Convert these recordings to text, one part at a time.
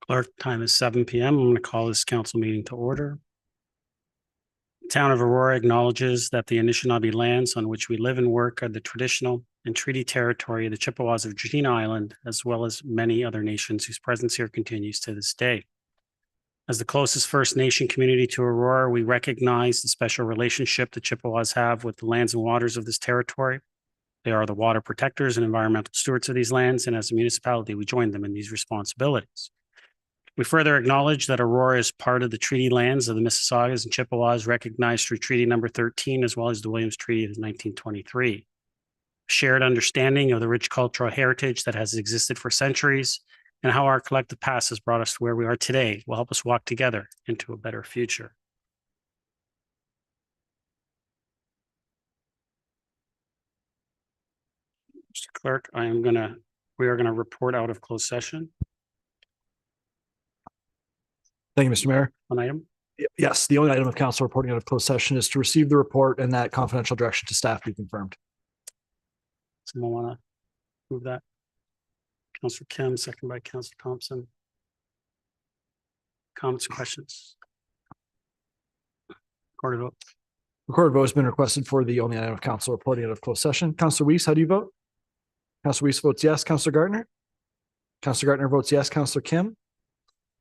Clerk, time is 7 p.m. I'm going to call this council meeting to order. The Town of Aurora acknowledges that the Anishinaabe lands on which we live and work are the traditional and treaty territory of the Chippewas of Deane Island, as well as many other nations whose presence here continues to this day. As the closest First Nation community to Aurora, we recognize the special relationship the Chippewas have with the lands and waters of this territory. They are the water protectors and environmental stewards of these lands, and as a municipality, we join them in these responsibilities. We further acknowledge that Aurora is part of the treaty lands of the Mississaugas and Chippewas recognized through Treaty Number 13, as well as the Williams Treaty of 1923. Shared understanding of the rich cultural heritage that has existed for centuries and how our collective past has brought us to where we are today will help us walk together into a better future. Mr. Clerk, we are going to report out of closed session. Thank you, Mr. Mayor. One item? Yes, the only item of council reporting out of closed session is to receive the report and that confidential direction to staff be confirmed. Someone want to move that? Councillor Kim, second by Councillor Thompson. Comments, questions? Recorded vote. Recorded vote has been requested for the only item of council reporting out of closed session. Councillor Weiss, how do you vote? Councillor Weiss votes yes. Councillor Gardner? Councillor Gardner votes yes. Councillor Kim?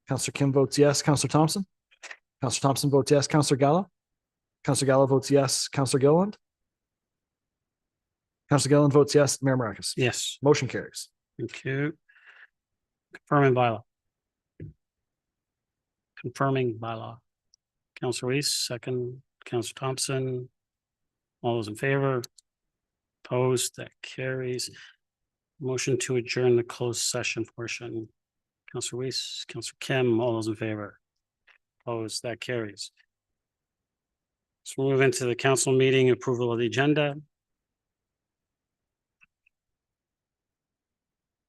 Councillor Kim votes yes. Councillor Thompson? Councillor Thompson votes yes. Councillor Gallo? Councillor Gallo votes yes. Councillor Gilliland? Councillor Gilliland votes yes. Mayor Mrakas? Yes. Motion carries. Thank you. Confirming bylaw. Confirming bylaw. Councillor Weiss, second. Councillor Thompson. All those in favor? Opposed? That carries. Motion to adjourn the closed session portion. Councillor Weiss, Councillor Kim, all those in favor? Opposed? That carries. So we'll move into the council meeting approval of the agenda.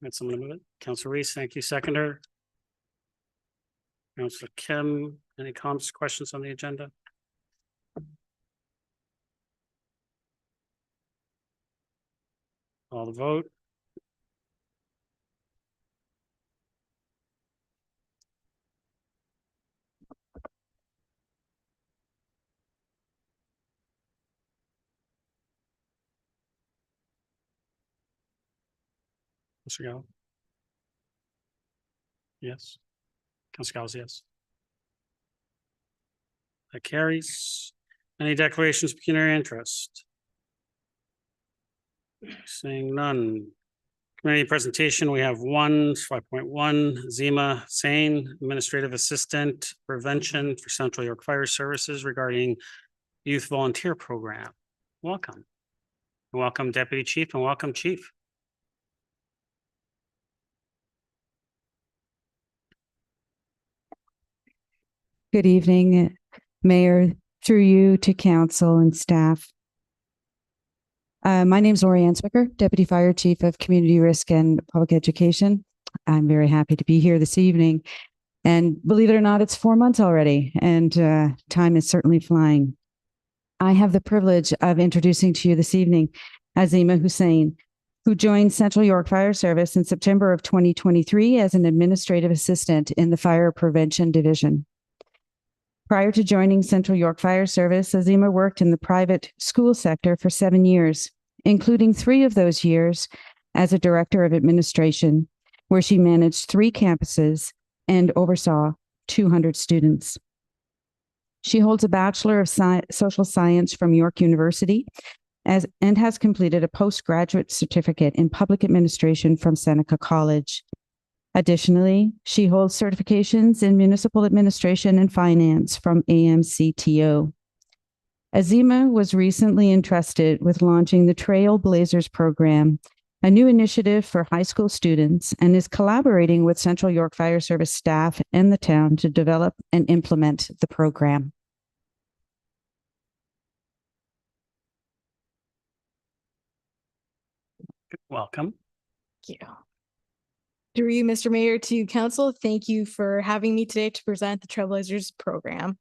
Got someone to move it? Councillor Weiss, thank you. Seconder. Councillor Kim, any comments, questions on the agenda? All the vote. Councillor Gallo? Yes. Councillor Gallo, yes. That carries. Any declarations of pecuniary interest? Seeing none. Community presentation, we have 5.1, Azeema Husain, Administrative Assistant Prevention for Central York Fire Services regarding Youth Volunteer Program. Welcome. Welcome, Deputy Chief, and welcome, Chief. Good evening, Mayor, through you to council and staff. My name is Lori Answicker, Deputy Fire Chief of Community Risk and Public Education. I'm very happy to be here this evening. And believe it or not, it's 4 months already, and time is certainly flying. I have the privilege of introducing to you this evening Azeema Husain, who joined Central York Fire Service in September of 2023 as an administrative assistant in the Fire Prevention Division. Prior to joining Central York Fire Service, Azeema worked in the private school sector for 7 years, including 3 of those years as a director of administration, where she managed 3 campuses and oversaw 200 students. She holds a Bachelor of Social Science from York University and has completed a postgraduate certificate in public administration from Seneca College. Additionally, she holds certifications in municipal administration and finance from AMCTO. Azeema was recently entrusted with launching the Trailblazers program, a new initiative for high school students, and is collaborating with Central York Fire Service staff and the town to develop and implement the program. Welcome. Thank you. Through you, Mr. Mayor, to council, thank you for having me today to present the Trailblazers program.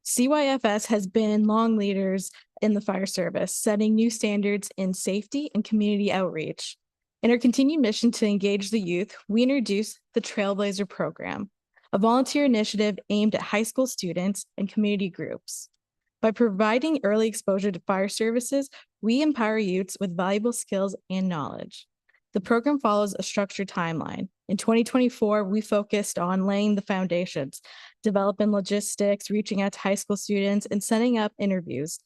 CYFS has been long leaders in the fire service, setting new standards in safety and community outreach. In our continued mission to engage the youth, we introduced the Trailblazer program, a volunteer initiative aimed at high school students and community groups. By providing early exposure to fire services, we empower youths with valuable skills and knowledge. The program follows a structured timeline. In 2024, we focused on laying the foundations, developing logistics, reaching out to high school students, and setting up interviews.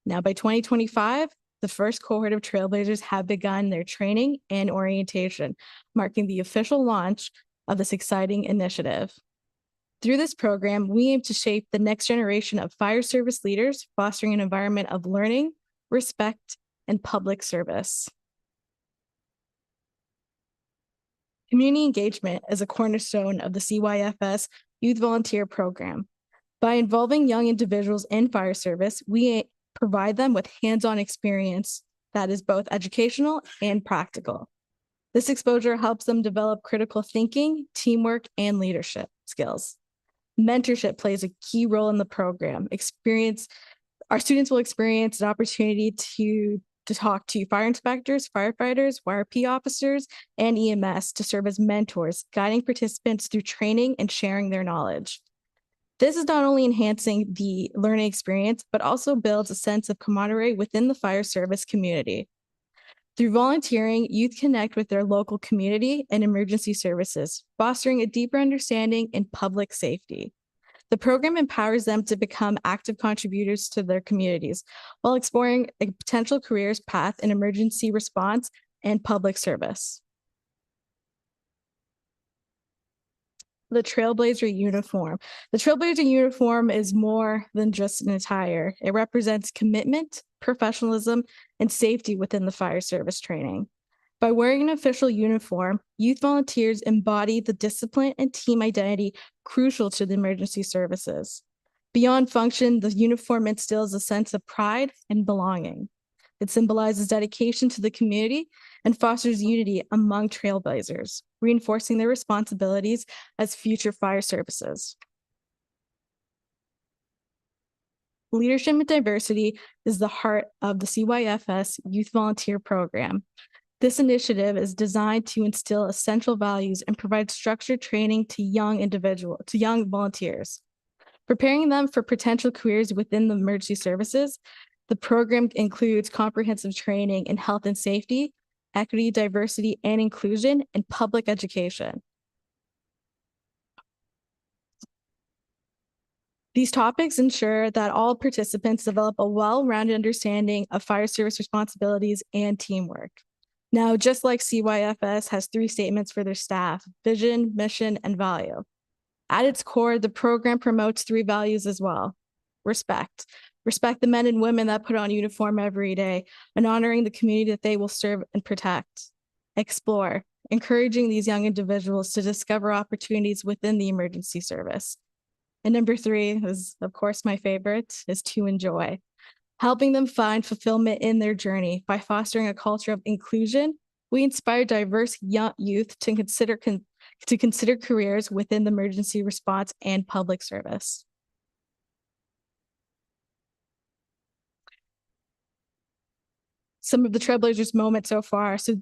Now, by 2025, the first cohort of Trailblazers have begun their training and orientation, marking the official launch of this exciting initiative. Through this program, we aim to shape the next generation of fire service leaders, fostering an environment of learning, respect, and public service. Community engagement is a cornerstone of the CYFS Youth Volunteer Program. By involving young individuals in fire service, we provide them with hands-on experience that is both educational and practical. This exposure helps them develop critical thinking, teamwork, and leadership skills. Mentorship plays a key role in the program. Our students will experience an opportunity to talk to fire inspectors, firefighters, YRP officers, and EMS to serve as mentors, guiding participants through training and sharing their knowledge. This is not only enhancing the learning experience, but also builds a sense of camaraderie within the fire service community. Through volunteering, youth connect with their local community and emergency services, fostering a deeper understanding in public safety. The program empowers them to become active contributors to their communities while exploring a potential careers path in emergency response and public service. The Trailblazer uniform. The Trailblazer uniform is more than just an attire. It represents commitment, professionalism, and safety within the fire service training. By wearing an official uniform, youth volunteers embody the discipline and team identity crucial to the emergency services. Beyond function, the uniform instills a sense of pride and belonging. It symbolizes dedication to the community and fosters unity among Trailblazers, reinforcing their responsibilities as future fire services. Leadership and diversity is the heart of the CYFS Youth Volunteer Program. This initiative is designed to instill essential values and provide structured training to young volunteers. Preparing them for potential careers within the emergency services, the program includes comprehensive training in health and safety, equity, diversity, and inclusion, and public education. These topics ensure that all participants develop a well-rounded understanding of fire service responsibilities and teamwork. Now, just like CYFS has 3 statements for their staff: vision, mission, and value. At its core, the program promotes 3 values as well: respect. Respect the men and women that put on uniform every day, and honoring the community that they will serve and protect. Explore, encouraging these young individuals to discover opportunities within the emergency service. And number 3 is, of course, my favorite, is to enjoy. Helping them find fulfillment in their journey. By fostering a culture of inclusion, we inspire diverse young youth to consider careers within the emergency response and public service. Some of the Trailblazers moments so far. So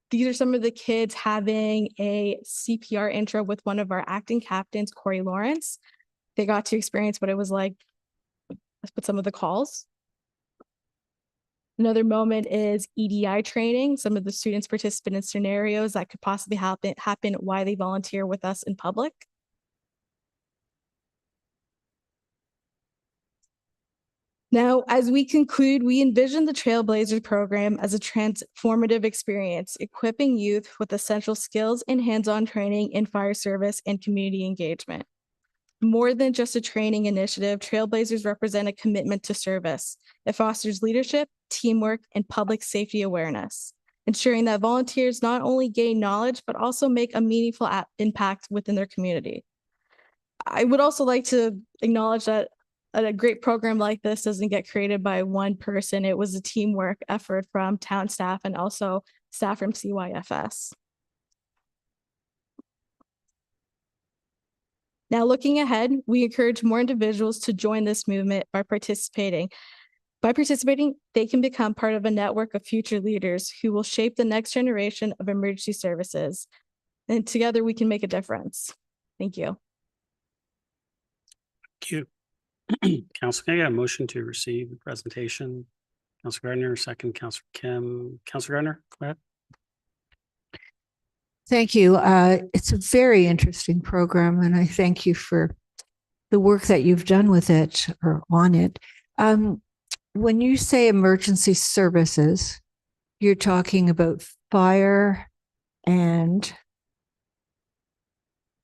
these are some of the kids having a CPR intro with one of our acting captains, Corey Lawrence. They got to experience what it was like with some of the calls. Another moment is EDI training. Some of the students participate in scenarios that could possibly happen while they volunteer with us in public. Now, as we conclude, we envision the Trailblazers program as a transformative experience, equipping youth with essential skills and hands-on training in fire service and community engagement. More than just a training initiative, Trailblazers represent a commitment to service. It fosters leadership, teamwork, and public safety awareness, ensuring that volunteers not only gain knowledge, but also make a meaningful impact within their community. I would also like to acknowledge that a great program like this doesn't get created by one person. It was a teamwork effort from town staff and also staff from CYFS. Now, looking ahead, we encourage more individuals to join this movement by participating By participating, they can become part of a network of future leaders who will shape the next generation of emergency services. And together we can make a difference. Thank you. Thank you. Council, can I get a motion to receive the presentation? Councillor Gardner, second, Councillor Kim. Councillor Gardner, go ahead. Thank you. It's a very interesting program, and I thank you for the work that you've done with it or on it. When you say emergency services, you're talking about fire and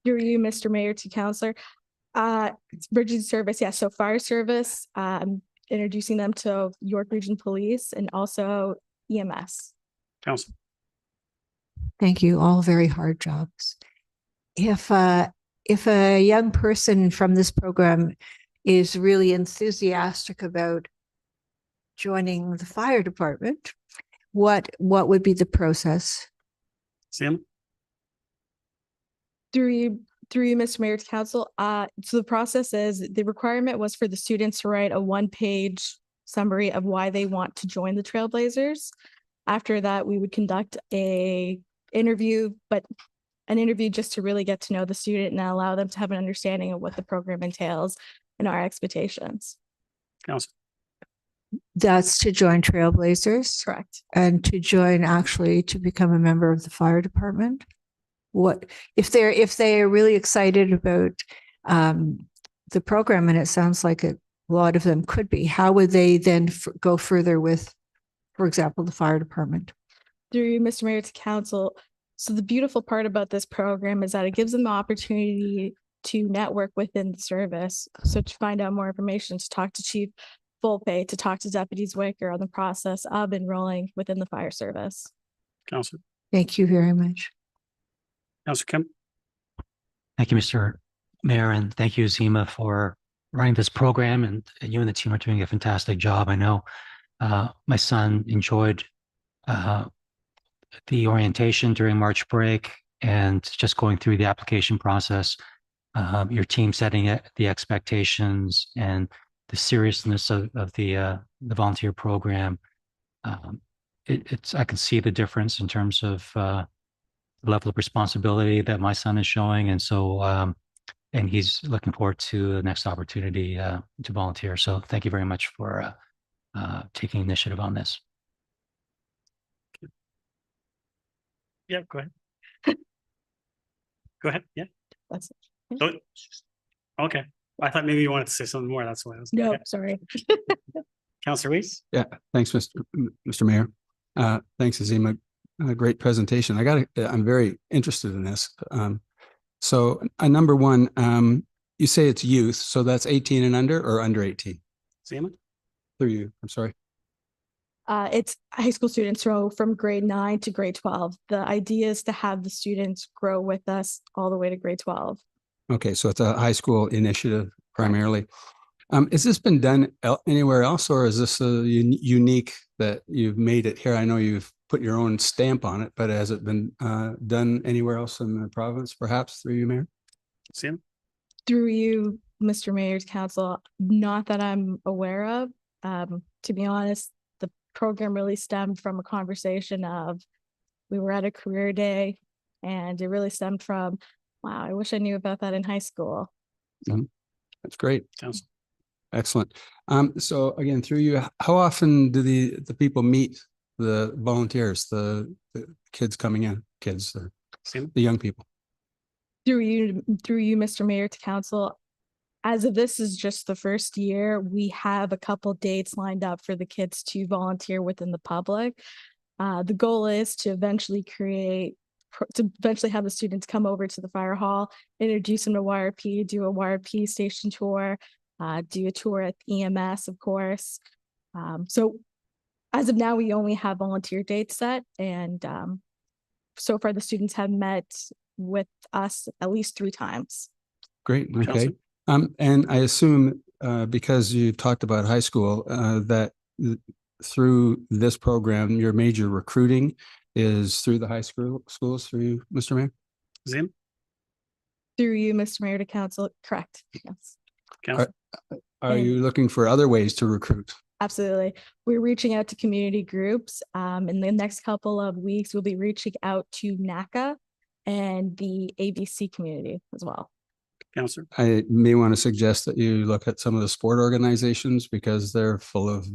Through you, Mr. Mayor, to Councillor. It's emergency service, yeah. So fire service, introducing them to York Region Police and also EMS. Council. thank you, all very hard jobs. If a young person from this program is really enthusiastic about joining the fire department, what would be the process? Azeema? Through you, Mr. Mayor, to Council. So the process is, the requirement was for the students to write a one-page summary of why they want to join the Trailblazers. After that, we would conduct an interview just to really get to know the student and allow them to have an understanding of what the program entails and our expectations. Council. That's to join Trailblazers Correct. and to join, actually to become a member of the fire department. What if they're really excited about the program, and it sounds like a lot of them could be, how would they then go further with, for example, the fire department? Through you, Mr. Mayor, to Council. So the beautiful part about this program is that it gives them the opportunity to network within the service. So to find out more information, to talk to Chief Volpe, to talk to Deputies Wicker on the process of enrolling within the fire service. Council. Thank you very much. Councillor Kim. Thank you, Mr. Mayor, and thank you, Azeema, for running this program. And you and the team are doing a fantastic job. I know my son enjoyed the orientation during March break and just going through the application process. Your team setting the expectations and the seriousness of the volunteer program. I can see the difference in terms of the level of responsibility that my son is showing. And so, and he's looking forward to the next opportunity to volunteer. So thank you very much for taking initiative on this. Yeah, go ahead. Go ahead. Yeah. That's it. Oh, okay. I thought maybe you wanted to say something more. That's why I was. No, Okay. sorry. Councillor Weiss. Yeah, thanks, Mr. Mayor. Thanks, Azeema. Great presentation. I'm very interested in this. So number one, you say it's youth, so that's 18 and under or under 18? Azeema. Through you, I'm sorry. It's high school students, so from grade 9 to grade 12. The idea is to have the students grow with us all the way to grade 12. Okay, so it's a high school initiative primarily. Has this been done anywhere else, or is this unique that you've made it here? I know you've put your own stamp on it, but has it been done anywhere else in the province, perhaps, through you, Mayor? Azeema. Through you, Mr. Mayor's Council, not that I'm aware of. To be honest, the program really stemmed from a conversation of, we were at a career day, and it really stemmed from, wow, I wish I knew about that in high school. That's great. Council. Excellent. So again, through you, how often do the people meet the volunteers, the kids coming in, the young people? Through you, Mr. Mayor, to Council, as of this is just the first year, we have a couple dates lined up for the kids to volunteer within the public. The goal is to eventually have the students come over to the fire hall, introduce them to YRP, do a YRP station tour, do a tour at EMS, of course. So as of now, we only have volunteer dates set, and so far the students have met with us at least 3 times. Great. Okay. Councillor. And I assume because you talked about high school, that through this program, your major recruiting is through the high schools through you, Mr. Mayor? Azeema. Through you, Mr. Mayor, to Council, correct, yes. Councillor. Are you looking for other ways to recruit Absolutely. We're reaching out to community groups. In the next couple of weeks, we'll be reaching out to NACA and the ABC community as well. Councillor. I may want to suggest that you look at some of the sport organizations because they're full of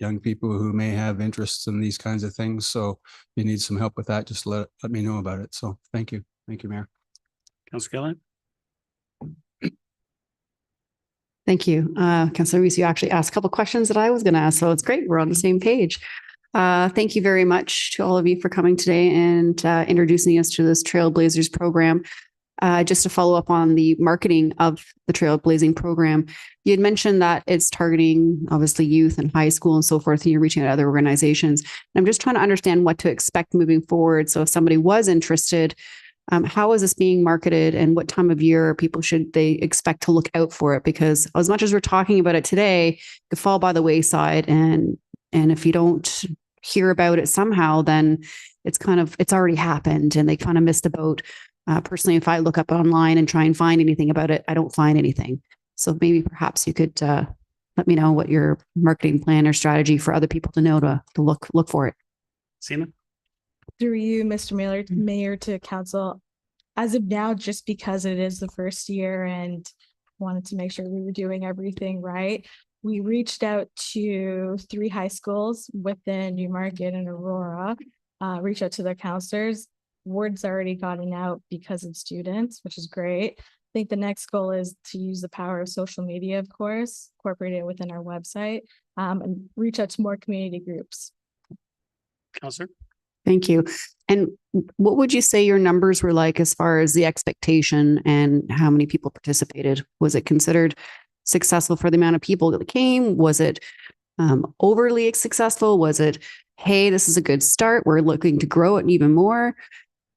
young people who may have interests in these kinds of things. So if you need some help with that, just let me know about it. So thank you. Thank you, Mayor. Councillor Gillen. Thank you. Councillor Reese, you actually asked a couple of questions that I was going to ask, so it's great. We're on the same page. Thank you very much to all of you for coming today and introducing us to this Trailblazers program. Just to follow up on the marketing of the Trailblazing program, you had mentioned that it's targeting obviously youth and high school and so forth, and you're reaching out to other organizations. And I'm just trying to understand what to expect moving forward. So if somebody was interested, how is this being marketed and what time of year people should they expect to look out for it? Because as much as we're talking about it today, it could fall by the wayside. And if you don't hear about it somehow, then it's already happened and they kind of missed the boat. Personally, if I look up online and try and find anything about it, I don't find anything. So maybe perhaps you could let me know what your marketing plan or strategy for other people to know to look for it. Azeema. Through you, Mr. Mayor, to council, as of now, just because it is the first year and wanted to make sure we were doing everything right, we reached out to 3 high schools within Newmarket and Aurora, reached out to their counselors. Word's already gotten out because of students, which is great. I think the next goal is to use the power of social media, of course, incorporate it within our website, and reach out to more community groups. Councillor. Thank you. And what would you say your numbers were like as far as the expectation and how many people participated? Was it considered successful for the amount of people that came? Was it overly successful? Was it, hey, this is a good start, we're looking to grow it even more?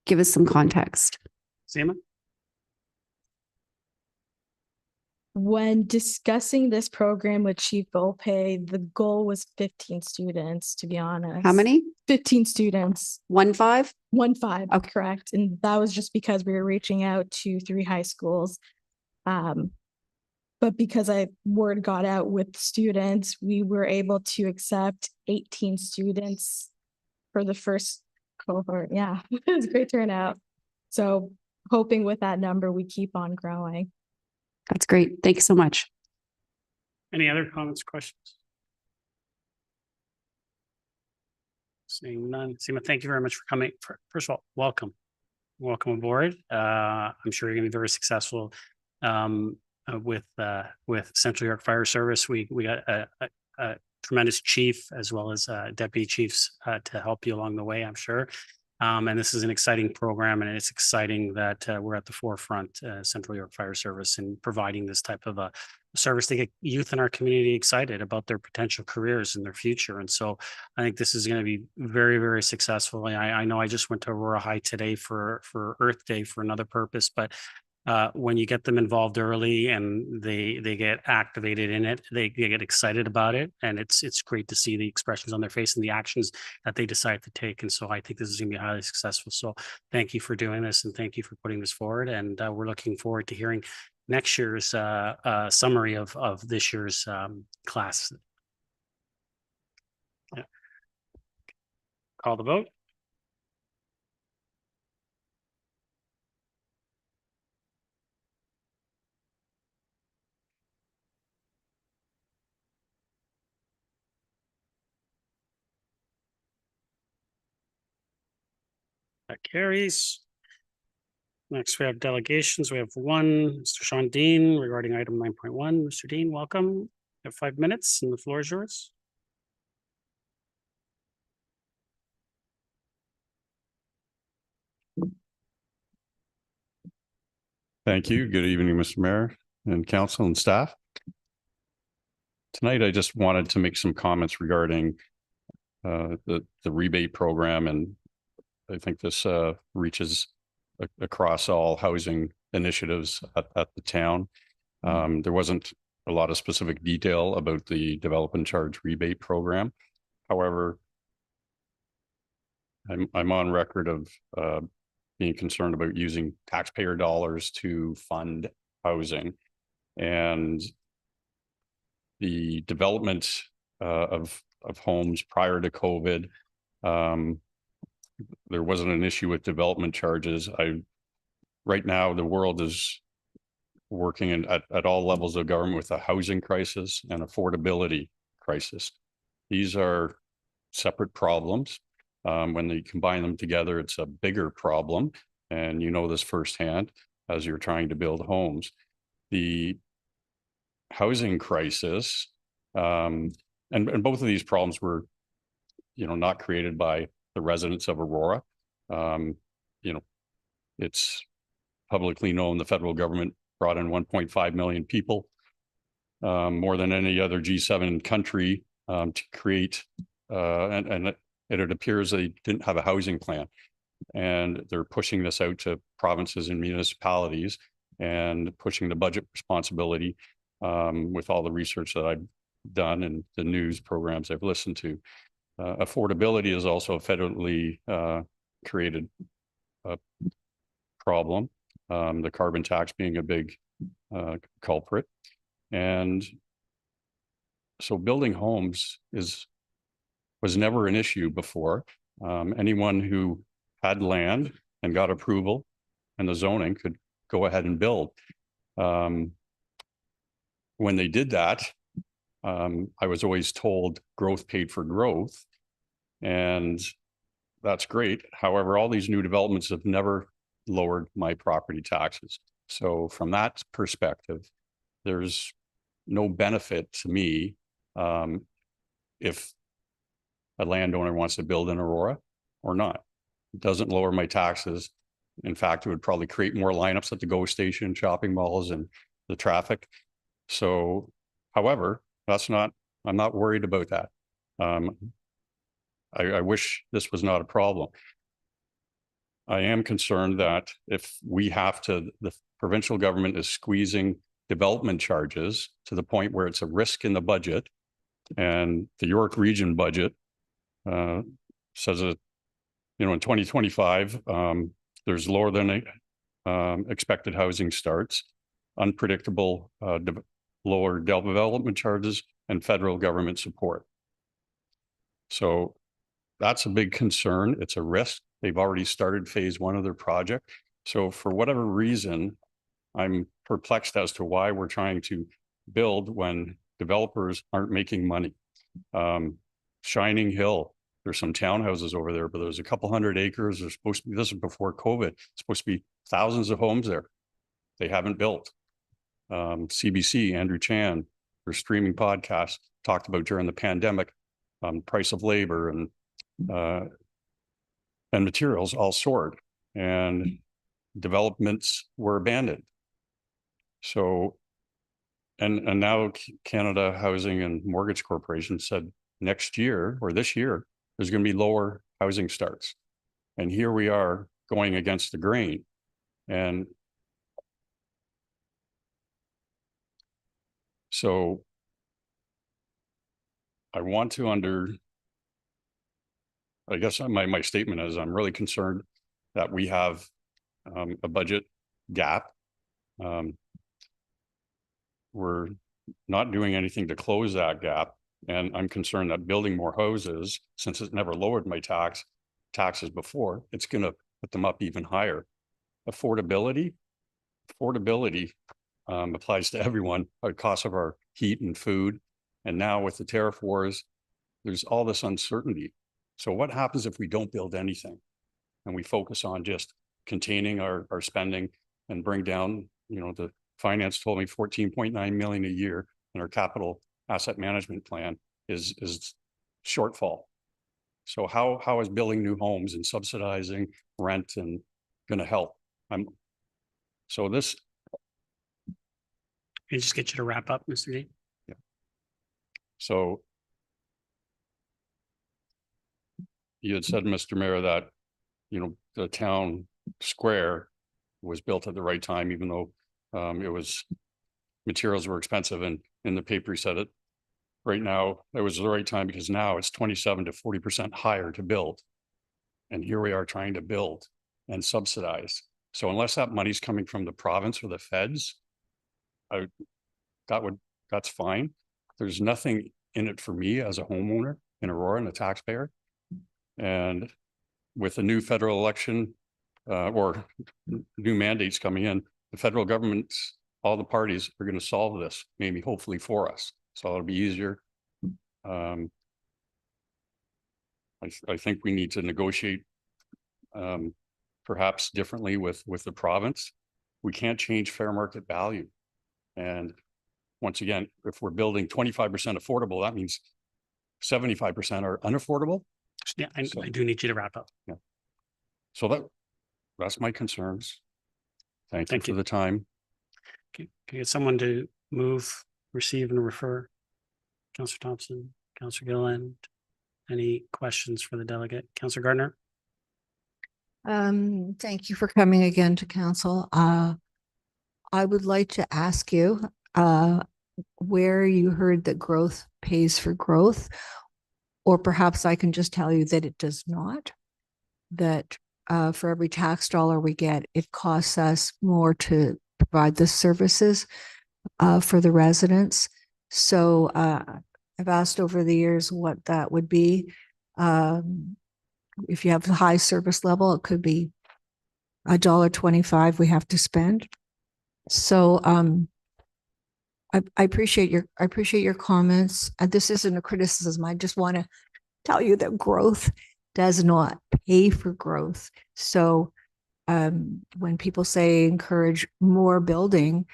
Give us some context. Azeema. When discussing this program with Chief Volpe, the goal was 15 students, to be honest. How many? 15 students. 15? 15, Okay. correct. And that was just because we were reaching out to 3 high schools. But because word got out with students, we were able to accept 18 students for the first cohort. Yeah, it was a great turnout. So hoping with that number, we keep on growing. That's great. Thank you so much. Any other comments, questions? Seeing none. Azeema, thank you very much for coming. First of all, welcome. Welcome aboard. I'm sure you're going to be very successful with Central York Fire Service. We got a tremendous chief as well as deputy chiefs to help you along the way, I'm sure. And this is an exciting program, and it's exciting that we're at the forefront, Central York Fire Service, in providing this type of a service to get youth in our community excited about their potential careers and their future. And so I think this is going to be very, very successful. I know I just went to Aurora High today for Earth Day for another purpose, but when you get them involved early and they get activated in it, they get excited about it, and it's great to see the expressions on their face and the actions that they decide to take. And so I think this is going to be highly successful. So thank you for doing this, and thank you for putting this forward. And we're looking forward to hearing next year's summary of this year's class. Yeah. Call the vote. That carries. Next, we have delegations. We have one, Mr. Shawn Deane, regarding item 9.1. Mr. Deane, welcome. You have 5 minutes and the floor is yours. Thank you. Good evening, Mr. Mayor and council and staff. Tonight, I just wanted to make some comments regarding the rebate program, and I think this reaches across all housing initiatives at the town. There wasn't a lot of specific detail about the develop and charge rebate program. However, I'm on record of being concerned about using taxpayer dollars to fund housing, and the development of homes prior to COVID. There wasn't an issue with development charges. Right now, the world is working at all levels of government with a housing crisis and affordability crisis. These are separate problems. When they combine them together, it's a bigger problem. And you know this firsthand as you're trying to build homes. The housing crisis, and both of these problems were, not created by the residents of Aurora. It's publicly known the federal government brought in 1.5 million people, more than any other G7 country, to create, and it appears they didn't have a housing plan. And they're pushing this out to provinces and municipalities and pushing the budget responsibility, with all the research that I've done and the news programs I've listened to. Affordability is also a federally created problem, the carbon tax being a big culprit. And so building homes was never an issue before. Anyone who had land and got approval and the zoning could go ahead and build. When they did that, I was always told growth paid for growth, and that's great. However, all these new developments have never lowered my property taxes. So from that perspective, there's no benefit to me if a landowner wants to build in Aurora or not. It doesn't lower my taxes. In fact, it would probably create more lineups at the GO station, shopping malls, and the traffic. So, however, I'm not worried about that. I wish this was not a problem. I am concerned that if we have to, the provincial government is squeezing development charges to the point where it's a risk in the budget, and the York Region budget says that, in 2025, there's lower than expected housing starts, unpredictable lower development charges, and federal government support. So that's a big concern. It's a risk. They've already started phase 1 of their project. So for whatever reason, I'm perplexed as to why we're trying to build when developers aren't making money. Shining Hill, there's some townhouses over there, but there's a couple hundred acres. There's supposed to be, this is before COVID, it's supposed to be thousands of homes there. They haven't built. CBC, Andrew Chan, their streaming podcast talked about during the pandemic, price of labor and materials all soared, and developments were abandoned. So, and now Canada Housing and Mortgage Corporation said next year or this year, there's going to be lower housing starts. And here we are going against the grain. And so I want to I guess my statement is I'm really concerned that we have a budget gap. We're not doing anything to close that gap. And I'm concerned that building more houses, since it never lowered my taxes before, it's going to put them up even higher. Affordability applies to everyone, the cost of our heat and food. And now with the tariff wars, there's all this uncertainty. So what happens if we don't build anything and we focus on just containing our spending and bring down, the finance told me 14.9 million a year, and our capital asset management plan is shortfall. So how is building new homes and subsidizing rent and going to help? So this. Can I just get you to wrap up, Mr. Deane? Yeah. So you had said, Mr. Mayor, that, the town square was built at the right time, even though materials were expensive, and in the paper he said it. Right now, it was the right time because now it's 27 to 40% higher to build. And here we are trying to build and subsidize. So unless that money's coming from the province or the feds, that's fine. There's nothing in it for me as a homeowner in Aurora and a taxpayer. And with the new federal election or new mandates coming in, the federal government, all the parties are going to solve this, maybe hopefully for us. So it'll be easier. I think we need to negotiate perhaps differently with the province. We can't change fair market value. And once again, if we're building 25% affordable, that means 75% are unaffordable. Yeah, I So- do need you to wrap up. So that's my concerns. Thank you Thank for you. the time. Can you get someone to move, receive and refer? Councillor Thompson, Councillor Gilland, any questions for the delegate? Councillor Gardner? Thank you for coming again to council. I would like to ask you, where you heard that growth pays for growth, or perhaps I can just tell you that it does not, that for every tax dollar we get, it costs us more to provide the services for the residents. So I've asked over the years what that would be. If you have a high service level, it could be $1.25 we have to spend. So I appreciate your comments. This isn't a criticism. I just want to tell you that growth does not pay for growth. So when people say encourage more building,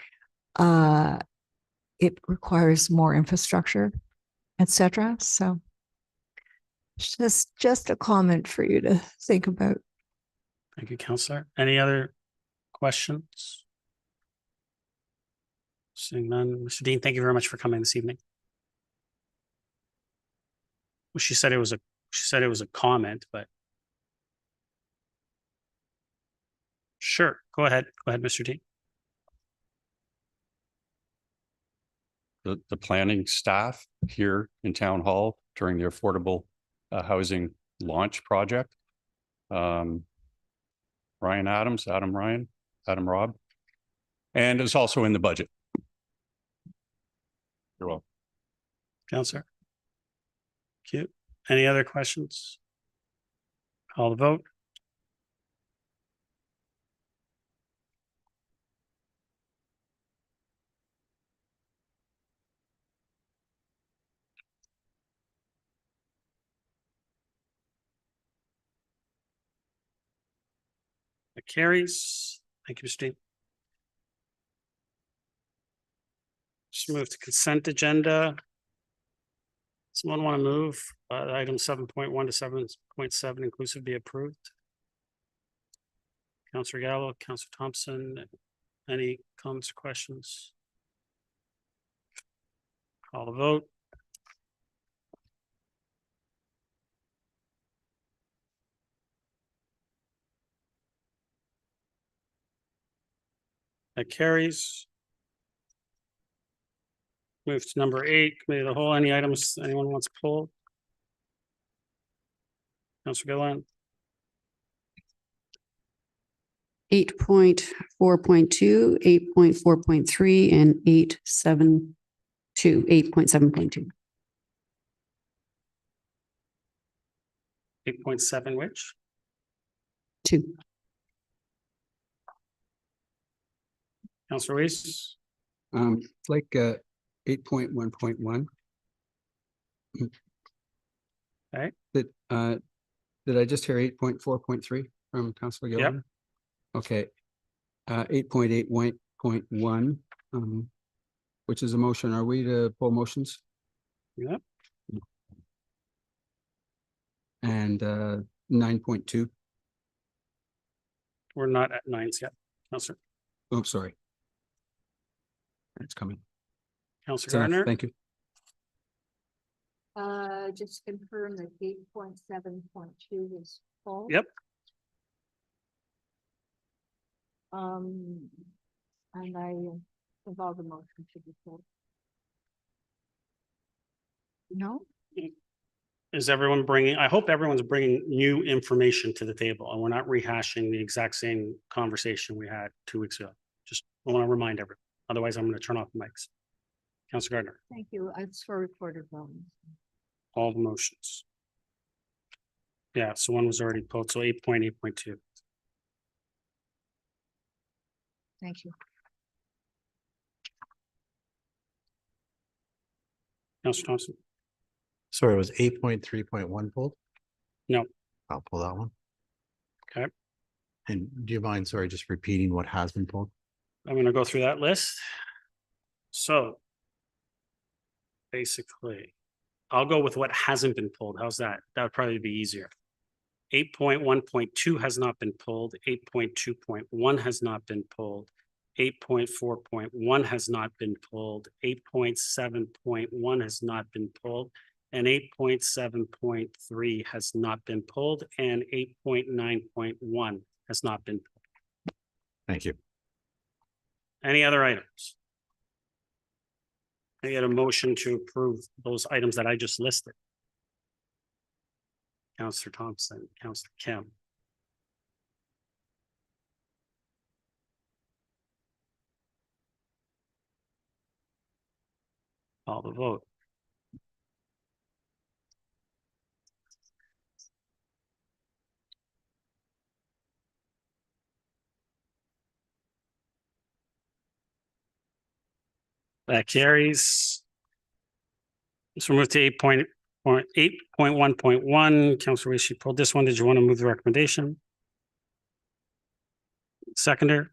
it requires more infrastructure, etc. So just a comment for you to think about. Thank you, Councillor. Any other questions? Seeing none. Mr. Deane, thank you very much for coming this evening. Well, she said it was a comment, but sure, go ahead. Go ahead, Mr. Deane. The planning staff here in town hall during the affordable housing launch project. Ryan Adams, Adam Robb, and it's also in the budget. You're welcome. Councillor. Thank you. Any other questions? Call the vote. It carries. Thank you, Mr. Deane. Just move to consent agenda. Someone want to move item 7.1 to 7.7 inclusive be approved? Councillor Gallo, Councillor Thompson, any comments or questions? Call the vote. That carries. Move to number 8, committee of the whole. Any items anyone wants to pull? Councillor Gilland, 8.4.2, 8.4.3, and 8.7.2, 8.7.2. 8.7, which? 2. Councillor Weiss, Like 8.1.1. Okay. Did I just hear 8.4.3 from Councillor Yep. Gilland? Okay. 8.8.1, which is a motion. Are we to pull motions? Yep. And 9.2. We're not at 9s yet. Councillor. Oh, sorry. It's coming. Councillor It's enough. Gardner. Thank you. Just confirm that 8.7.2 is full. Yep. And I involve the motion to be full. No? Is everyone bringing, I hope everyone's bringing new information to the table and we're not rehashing the exact same conversation we had 2 weeks ago. Just I want to remind everyone. Otherwise, I'm going to turn off the mics. Councillor Gardner, Thank you. It's for reported volume. all the motions. Yeah, so one was already pulled, so 8.8.2. Thank you. Councillor Thompson, Sorry, it was 8.3.1 pulled? No. I'll pull that one. Okay. And do you mind, sorry, just repeating what has been pulled? I'm gonna go through that list. So basically, I'll go with what hasn't been pulled. How's that? That would probably be easier. 8.1.2 has not been pulled. 8.2.1 has not been pulled. 8.4.1 has not been pulled. 8.7.1 has not been pulled. And 8.7.3 has not been pulled. And 8.9.1 has not been pulled. Thank you. Any other items? I get a motion to approve those items that I just listed. Councillor Thompson, Councillor Kim. Call the vote. That carries. So we'll move to 8.1.1. Councillor Reese, you pulled this one. Did you want to move the recommendation? Seconder?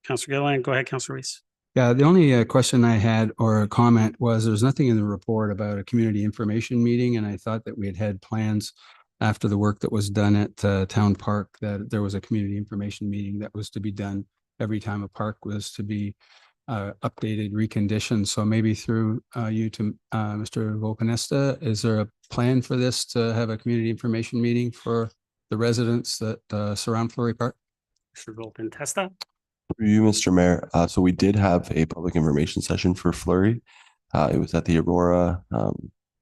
Councillor Gilliland, go ahead, Councillor Reese. Yeah, the only question I had or a comment was there's nothing in the report about a community information meeting. And I thought that we had had plans after the work that was done at Town Park, that there was a community information meeting that was to be done every time a park was to be updated, reconditioned. So maybe through you to Mr. Volcanesta, is there a plan for this to have a community information meeting for the residents that surround Fleury Park? Mr. Volcanesta. Through you, Mr. Mayor. So we did have a public information session for Fleury. It was at the Aurora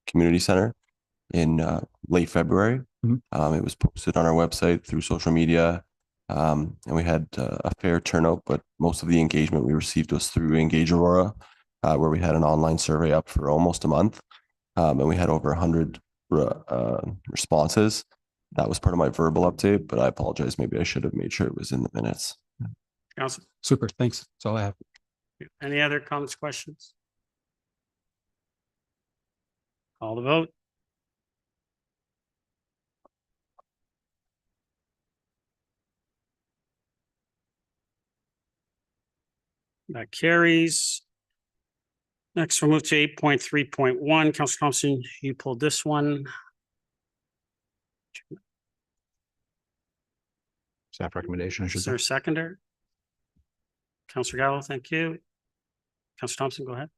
Community Center in late February. It was posted on our website through social media. And we had a fair turnout, but most of the engagement we received was through Engage Aurora, where we had an online survey up for almost a month. And we had over 100 responses. That was part of my verbal update, but I apologize. Maybe I should have made sure it was in the minutes. Council. Super, thanks. That's all I have. Any other comments, questions? Call the vote. That carries. Next, we'll move to 8.3.1. Councillor Thompson, you pulled this one. Staff recommendation, I should Is there a say. seconder? Councillor Gallo, thank you. Councillor Thompson, go ahead.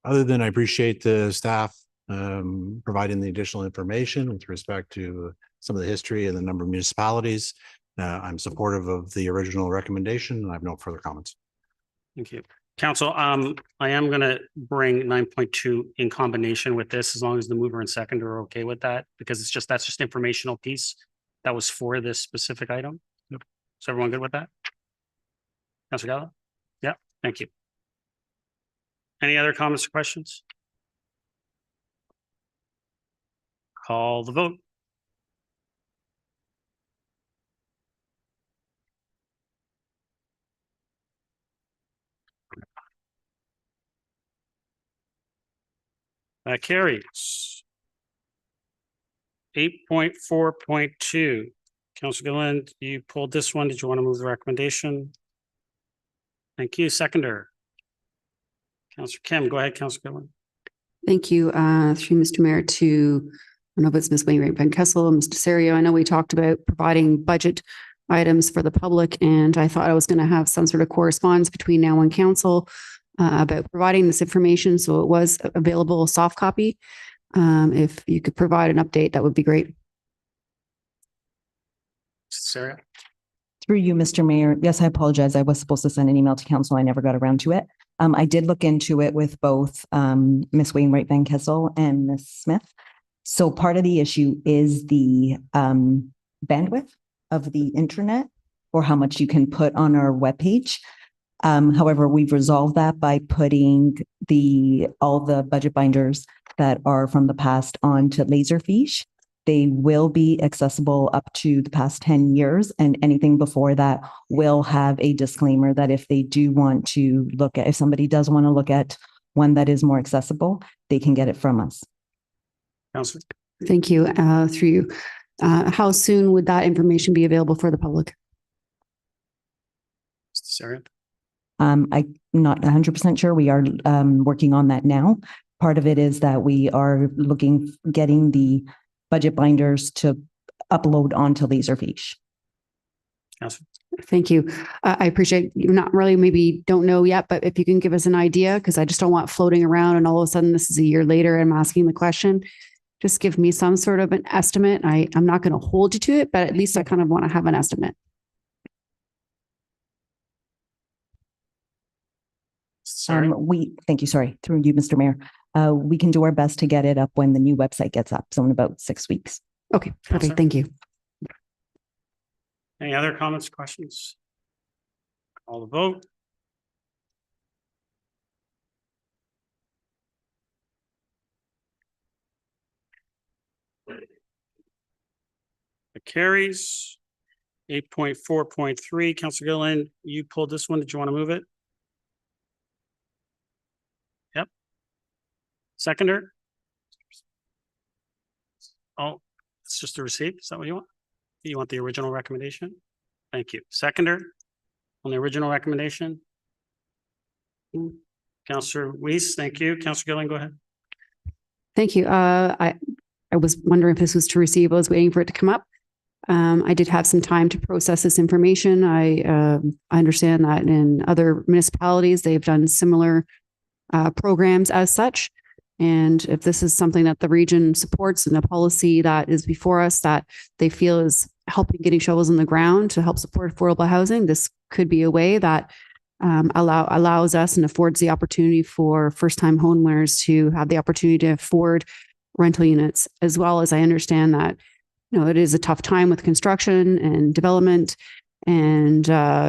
Other than I appreciate the staff providing the additional information with respect to some of the history and the number of municipalities. I'm supportive of the original recommendation and I have no further comments. Thank you. Council, I am going to bring 9.2 in combination with this, as long as the mover and seconder are okay with that, because it's just, that's just informational piece that was for this specific item. Yep. Is everyone good with that? Councilor Gallo? Yeah, thank you. Any other comments or questions? Call the vote. That carries. 8.4.2. Councilor Gilliland, you pulled this one. Did you want to move the recommendation? Thank you. Seconder. Councilor Kim, go ahead, Councilor Gilliland. Thank you, through Mr. Mayor, to, I don't know if it's Ms. Wainwright, Ben Kessel, Mr. Serio. I know we talked about providing budget items for the public, and I thought I was going to have some sort of correspondence between now and council about providing this information. So it was available, soft copy. If you could provide an update, that would be great. Sarah. Through you, Mr. Mayor. Yes, I apologize. I was supposed to send an email to council. I never got around to it. I did look into it with both Ms. Wainwright Van Kessel and Ms. Smith. So part of the issue is the bandwidth of the internet or how much you can put on our webpage. However, we've resolved that by putting all the budget binders that are from the past onto Laserfiche. They will be accessible up to the past 10 years, and anything before that will have a disclaimer that if they do want to look at, if somebody does want to look at one that is more accessible, they can get it from us. Councillor. Thank you. Through you. How soon would that information be available for the public? Mr. Sarian. I'm not 100% sure. We are working on that now. Part of it is that we are getting the budget binders to upload onto Laserfiche. Councillor. Thank you. I appreciate you not really maybe don't know yet, but if you can give us an idea, because I just don't want floating around and all of a sudden this is a year later and I'm asking the question. Just give me some sort of an estimate. I'm not going to hold you to it, but at least I kind of want to have an estimate. Sorry. Thank you. Sorry, through you, Mr. Mayor. We can do our best to get it up when the new website gets up. So in about 6 weeks. Okay, perfect. Thank you. Any other comments, questions? Call the vote. It carries. 8.4.3, Councillor Gillen, you pulled this one. Did you want to move it? Yep. Seconder? Oh, it's just a receipt. Is that what you want? You want the original recommendation? Thank you. Seconder on the original recommendation? Councillor Weiss, thank you. Councillor Gillen, go ahead. Thank you. I was wondering if this was to receive. I was waiting for it to come up. I did have some time to process this information. I understand that in other municipalities, they've done similar programs as such. And if this is something that the region supports and a policy that is before us that they feel is helping getting shovels in the ground to help support affordable housing, this could be a way that allows us and affords the opportunity for first-time homeowners to have the opportunity to afford rental units, as well as I understand that it is a tough time with construction and development. And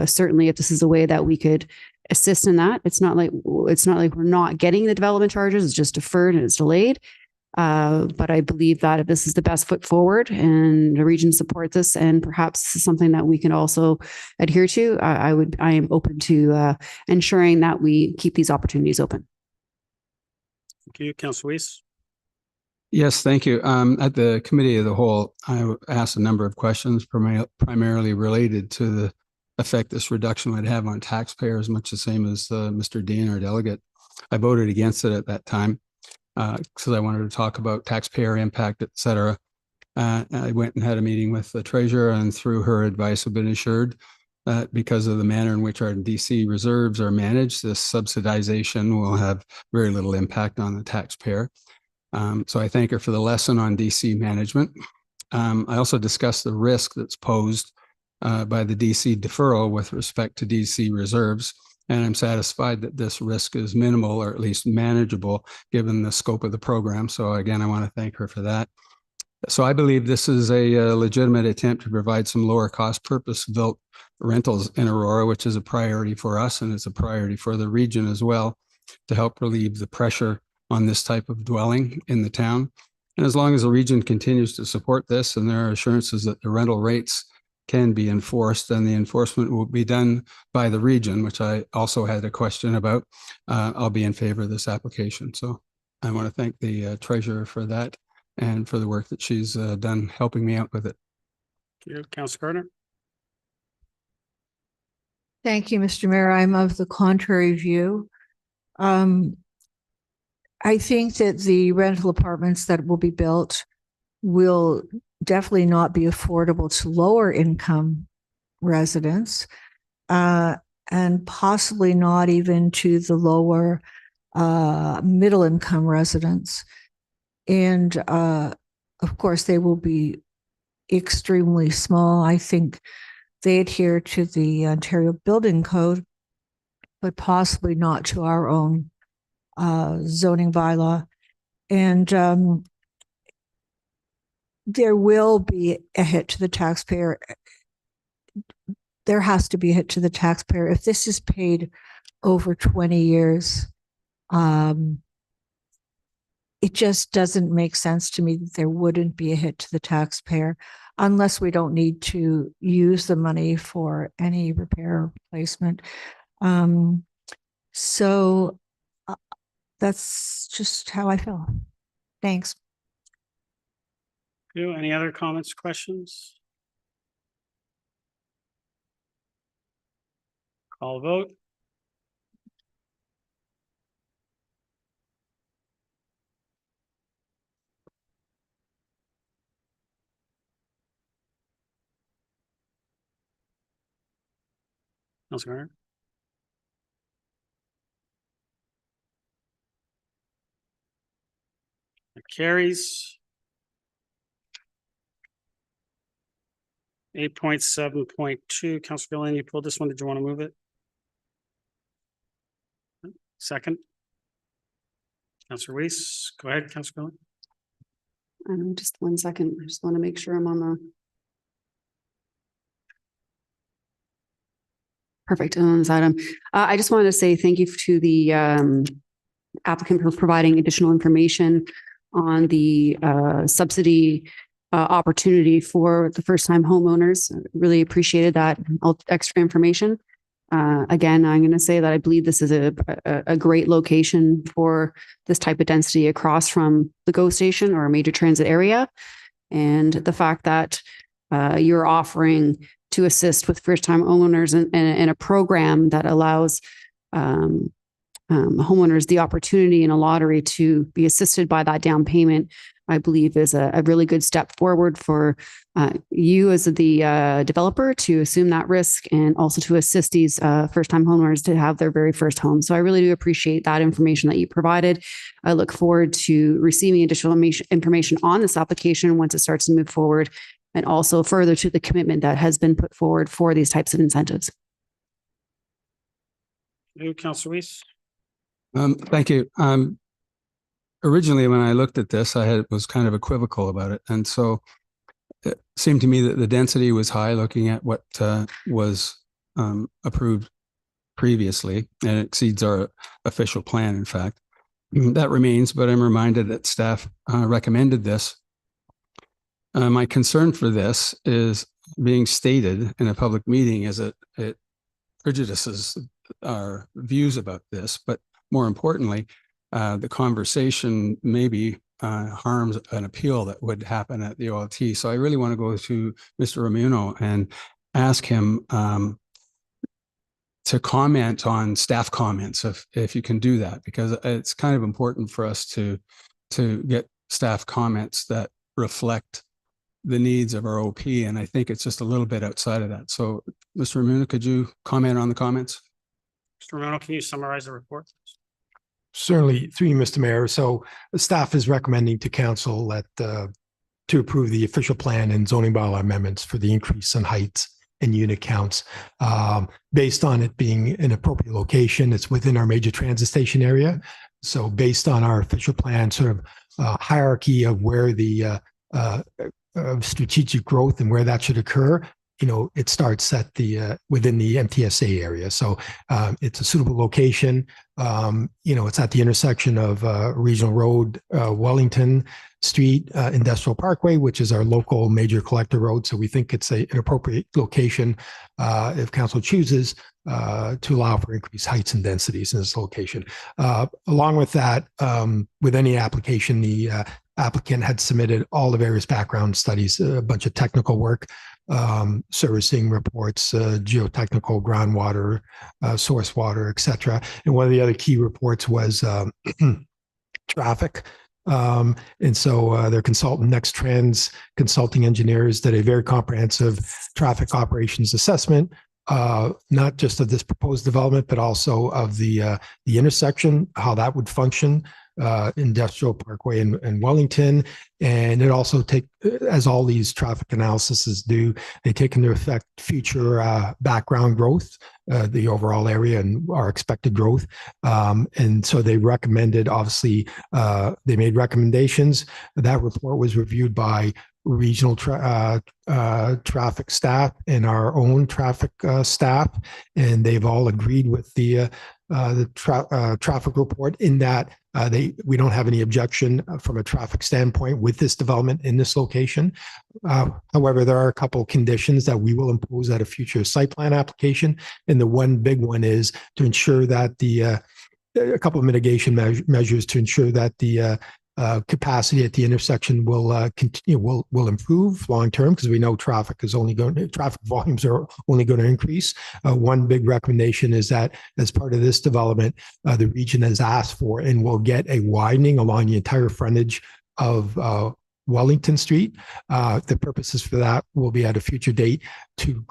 certainly if this is a way that we could assist in that, it's not like we're not getting the development charges, it's just deferred and it's delayed. But I believe that if this is the best foot forward and the region supports this and perhaps this is something that we can also adhere to, I am open to ensuring that we keep these opportunities open. Thank you. Councillor Weiss. Yes, thank you. At the committee of the whole, I asked a number of questions primarily related to the effect this reduction would have on taxpayers, much the same as Mr. Deane, our delegate. I voted against it at that time because I wanted to talk about taxpayer impact, et cetera. I went and had a meeting with the treasurer, and through her advice, I've been assured that because of the manner in which our DC reserves are managed, this subsidization will have very little impact on the taxpayer. So I thank her for the lesson on DC management. I also discussed the risk that's posed by the DC deferral with respect to DC reserves, and I'm satisfied that this risk is minimal or at least manageable given the scope of the program. So again, I want to thank her for that. So I believe this is a legitimate attempt to provide some lower cost purpose-built rentals in Aurora, which is a priority for us and it's a priority for the region as well, to help relieve the pressure on this type of dwelling in the town. And as long as the region continues to support this and there are assurances that the rental rates can be enforced, then the enforcement will be done by the region, which I also had a question about. I'll be in favor of this application. So I want to thank the treasurer for that and for the work that she's done helping me out with it. Thank you. Councillor Gardner. Thank you, Mr. Mayor. I'm of the contrary view. I think that the rental apartments that will be built will definitely not be affordable to lower income residents, and possibly not even to the lower middle income residents. And of course, they will be extremely small. I think they adhere to the Ontario Building Code, but possibly not to our own zoning bylaw. And there will be a hit to the taxpayer. there has to be a hit to the taxpayer. If this is paid over 20 years, it just doesn't make sense to me that there wouldn't be a hit to the taxpayer unless we don't need to use the money for any repair or replacement. So that's just how I feel. Thanks. Any other comments, questions? Call a vote. Councillor Garner? That carries. 8.7.2, Councillor Gillian, you pulled this one. Did you want to move it? Second. Councillor Weiss, go ahead, Councillor Gillian. Just 1 second. I just want to make sure I'm on the. Perfect. On this item, I just wanted to say thank you to the applicant for providing additional information on the subsidy opportunity for the first-time homeowners. Really appreciated that extra information. Again, I'm going to say that I believe this is a great location for this type of density across from the GO station or a major transit area. And the fact that you're offering to assist with first-time homeowners in a program that allows homeowners the opportunity in a lottery to be assisted by that down payment, I believe is a really good step forward for you as the developer to assume that risk and also to assist these first-time homeowners to have their very first home. So I really do appreciate that information that you provided. I look forward to receiving additional information on this application once it starts to move forward, and also further to the commitment that has been put forward for these types of incentives. Councillor Weiss. Thank you. Originally, when I looked at this, was kind of equivocal about it. And so it seemed to me that the density was high looking at what was approved previously, and it exceeds our official plan, in fact. That remains, but I'm reminded that staff recommended this. My concern for this is being stated in a public meeting as it prejudices our views about this, but more importantly, the conversation maybe harms an appeal that would happen at the OLT. So I really want to go to Mr. Ramuno and ask him to comment on staff comments, if you can do that, because it's kind of important for us to get staff comments that reflect the needs of our OP. And I think it's just a little bit outside of that. So Mr. Ramuno, could you comment on the comments? Mr. Ramuno, can you summarize the report? Certainly, through you, Mr. Mayor. So the staff is recommending to council that to approve the official plan and zoning bylaw amendments for the increase in heights and unit counts based on it being an appropriate location. It's within our major transit station area. So based on our official plan, sort of hierarchy of where the strategic growth and where that should occur, it starts at the within the MTSA area. So it's a suitable location. It's at the intersection of Regional Road, Wellington Street, Industrial Parkway, which is our local major collector road. So we think it's an appropriate location if council chooses to allow for increased heights and densities in this location. Along with that, with any application, the applicant had submitted all the various background studies, a bunch of technical work, servicing reports, geotechnical, groundwater, source water, et cetera. And one of the other key reports was traffic. And so their consultant, Next Trends Consulting Engineers, did a very comprehensive traffic operations assessment, not just of this proposed development, but also of the intersection, how that would function, Industrial Parkway and Wellington. And it also as all these traffic analyses do, they take into effect future background growth, the overall area and our expected growth. And so they recommended, obviously, they made recommendations. That report was reviewed by regional traffic staff and our own traffic staff, and they've all agreed with the traffic report in that we don't have any objection from a traffic standpoint with this development in this location. However, there are a couple of conditions that we will impose at a future site plan application, and the one big one is to ensure that a couple of mitigation measures to ensure that the capacity at the intersection will continue, will improve long term, because we know traffic volumes are only going to increase. One big recommendation is that as part of this development, the region has asked for and will get a widening along the entire frontage of Wellington Street. The purposes for that will be at a future date to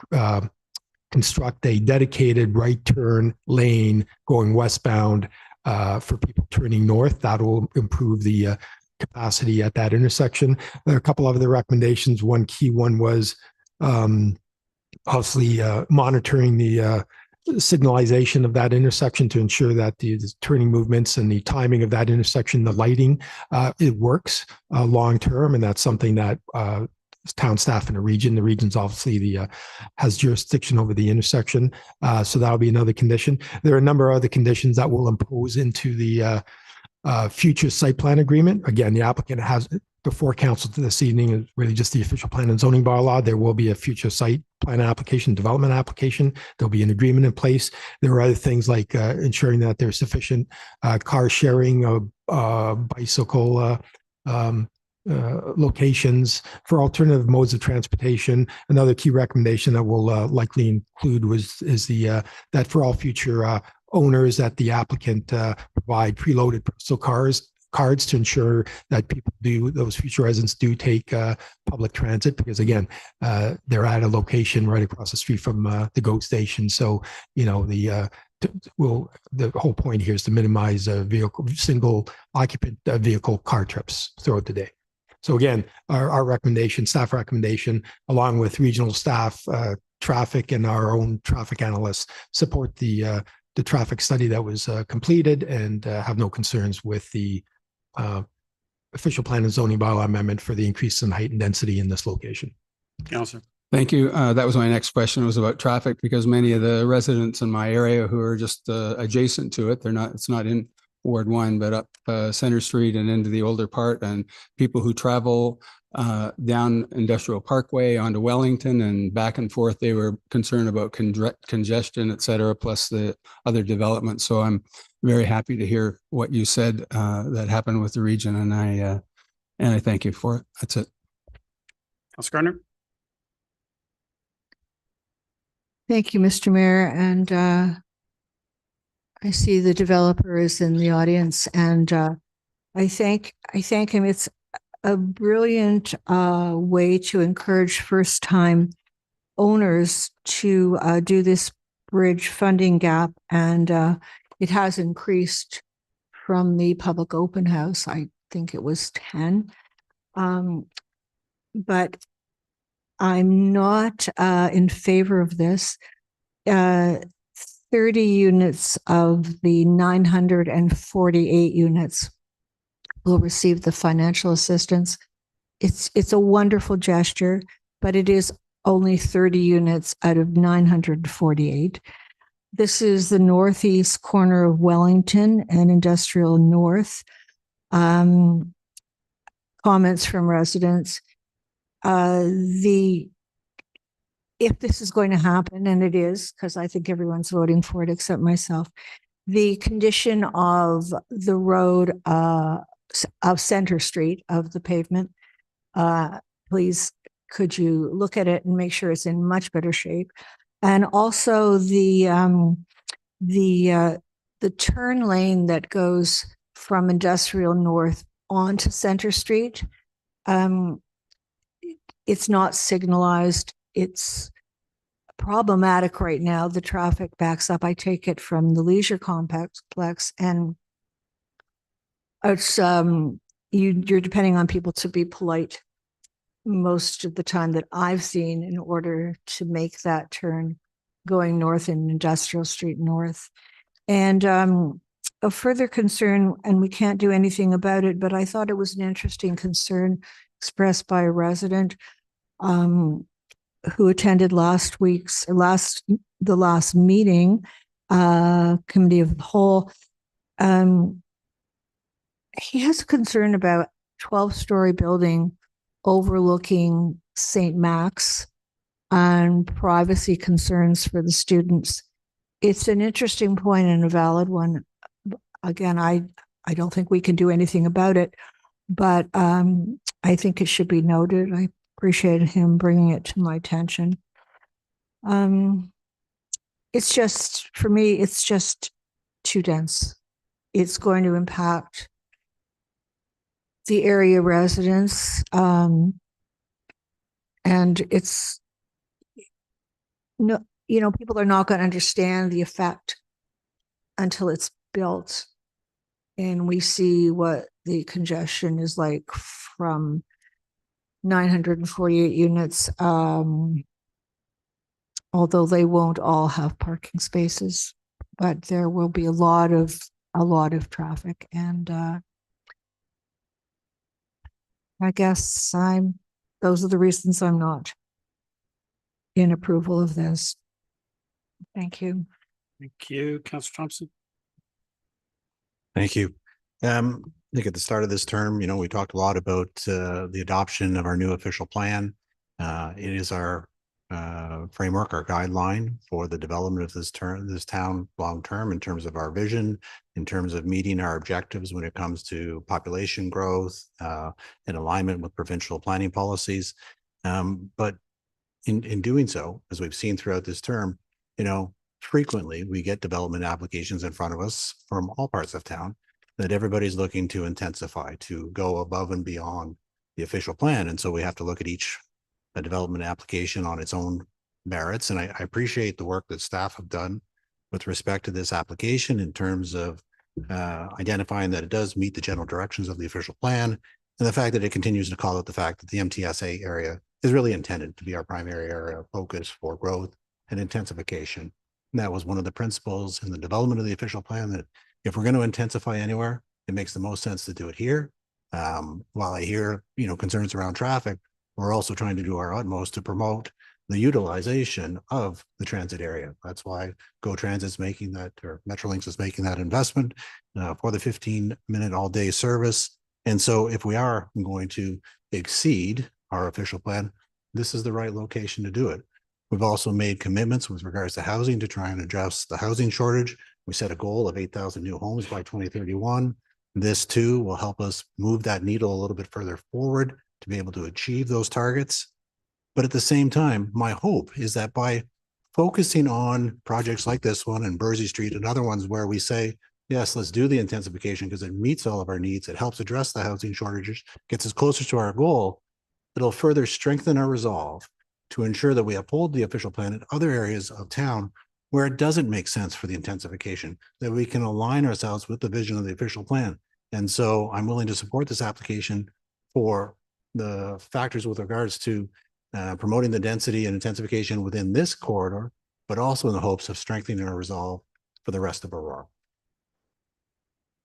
construct a dedicated right turn lane going westbound for people turning north. That will improve the capacity at that intersection. There are a couple of other recommendations. One key one was obviously monitoring the signalization of that intersection to ensure that the turning movements and the timing of that intersection, the lighting, it works long term, and that's something that town staff in the region's obviously has jurisdiction over the intersection. So that'll be another condition. There are a number of other conditions that will impose into the future site plan agreement. Again, the applicant has before council this evening is really just the official plan and zoning bylaw. There will be a future site plan application, development application. There'll be an agreement in place. There are other things like ensuring that there's sufficient car sharing, bicycle locations for alternative modes of transportation. Another key recommendation that will likely include is that for all future owners that the applicant provide preloaded postal cards to ensure that those future residents do take public transit, because again, they're at a location right across the street from the GO station. So, the whole point here is to minimize single occupant vehicle car trips throughout the day. So again, our recommendation, staff recommendation, along with regional staff, traffic, and our own traffic analysts, support the traffic study that was completed and have no concerns with the official plan and zoning bylaw amendment for the increase in height and density in this location. Councillor. Thank you. That was my next question, was about traffic, because many of the residents in my area who are just adjacent to it, it's not in Ward 1, but up Center Street and into the older part, and people who travel down Industrial Parkway onto Wellington and back and forth, they were concerned about congestion, et cetera, plus the other development. So I'm very happy to hear what you said that happened with the region, and I thank you for it. That's it. Councillor Gardner. Thank you, Mr. Mayor. And I see the developer is in the audience, and I thank him. It's a brilliant way to encourage first-time owners to do this bridge funding gap, and it has increased from the public open house. I think it was 10, but I'm not in favor of this. 30 units of the 948 units will receive the financial assistance. It's a wonderful gesture, but it is only 30 units out of 948. This is the northeast corner of Wellington and Industrial North. Comments from residents. If this is going to happen, and it is, because I think everyone's voting for it except myself, the condition of the road of Center Street, of the pavement, please, could you look at it and make sure it's in much better shape? And also the turn lane that goes from Industrial North onto Center Street, it's not signalized. It's problematic right now. The traffic backs up. I take it from the leisure complex, and it's you're depending on people to be polite most of the time that I've seen in order to make that turn going north in Industrial Street North. And a further concern, and we can't do anything about it, but I thought it was an interesting concern expressed by a resident who attended the last meeting, committee of the whole. He has a concern about 12-story building overlooking St. Max and privacy concerns for the students. It's an interesting point and a valid one. Again, I don't think we can do anything about it, but I think it should be noted. I appreciate him bringing it to my attention. It's just, for me, it's just too dense. It's going to impact the area residents. And it's no, people are not going to understand the effect until it's built. And we see what the congestion is like from 948 units, although they won't all have parking spaces, but there will be a lot of traffic. And I guess those are the reasons I'm not in approval of this. Thank you. Thank you, Councillor Thompson. Thank you. I think at the start of this term, we talked a lot about the adoption of our new official plan. It is our framework, our guideline for the development of this town long term, in terms of our vision, in terms of meeting our objectives when it comes to population growth, in alignment with provincial planning policies. But in doing so, as we've seen throughout this term, frequently we get development applications in front of us from all parts of town that everybody's looking to intensify, to go above and beyond the official plan. And so we have to look at each development application on its own merits. And I appreciate the work that staff have done with respect to this application in terms of identifying that it does meet the general directions of the official plan, and the fact that it continues to call out the fact that the MTSA area is really intended to be our primary area of focus for growth and intensification. And that was one of the principles in the development of the official plan, that if we're going to intensify anywhere, it makes the most sense to do it here. While I hear, concerns around traffic, we're also trying to do our utmost to promote the utilization of the transit area. That's why GO Transit's making that, or Metrolinx is making that investment for the 15-minute all-day service. And so if we are going to exceed our official plan, this is the right location to do it. We've also made commitments with regards to housing to try and address the housing shortage. We set a goal of 8,000 new homes by 2031. This too will help us move that needle a little bit further forward to be able to achieve those targets. But at the same time, my hope is that by focusing on projects like this one and Berczy Street and other ones where we say, yes, let's do the intensification because it meets all of our needs, it helps address the housing shortages, gets us closer to our goal, it'll further strengthen our resolve to ensure that we uphold the official plan in other areas of town where it doesn't make sense for the intensification, that we can align ourselves with the vision of the official plan. And so I'm willing to support this application for the factors with regards to promoting the density and intensification within this corridor, but also in the hopes of strengthening our resolve for the rest of Aurora.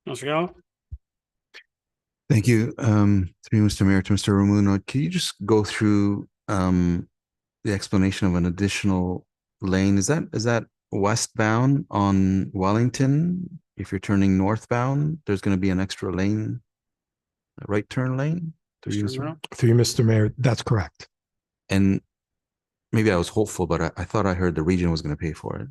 Councillor Gallo. Thank you. Mr. Mayor, to Mr. Ramuno, can you just go through the explanation of an additional lane? Is that westbound on Wellington? If you're turning northbound, there's going to be an extra lane, a right turn lane? Through you, Mr. Mayor, that's correct. And maybe I was hopeful, but I thought I heard the region was going to pay for it.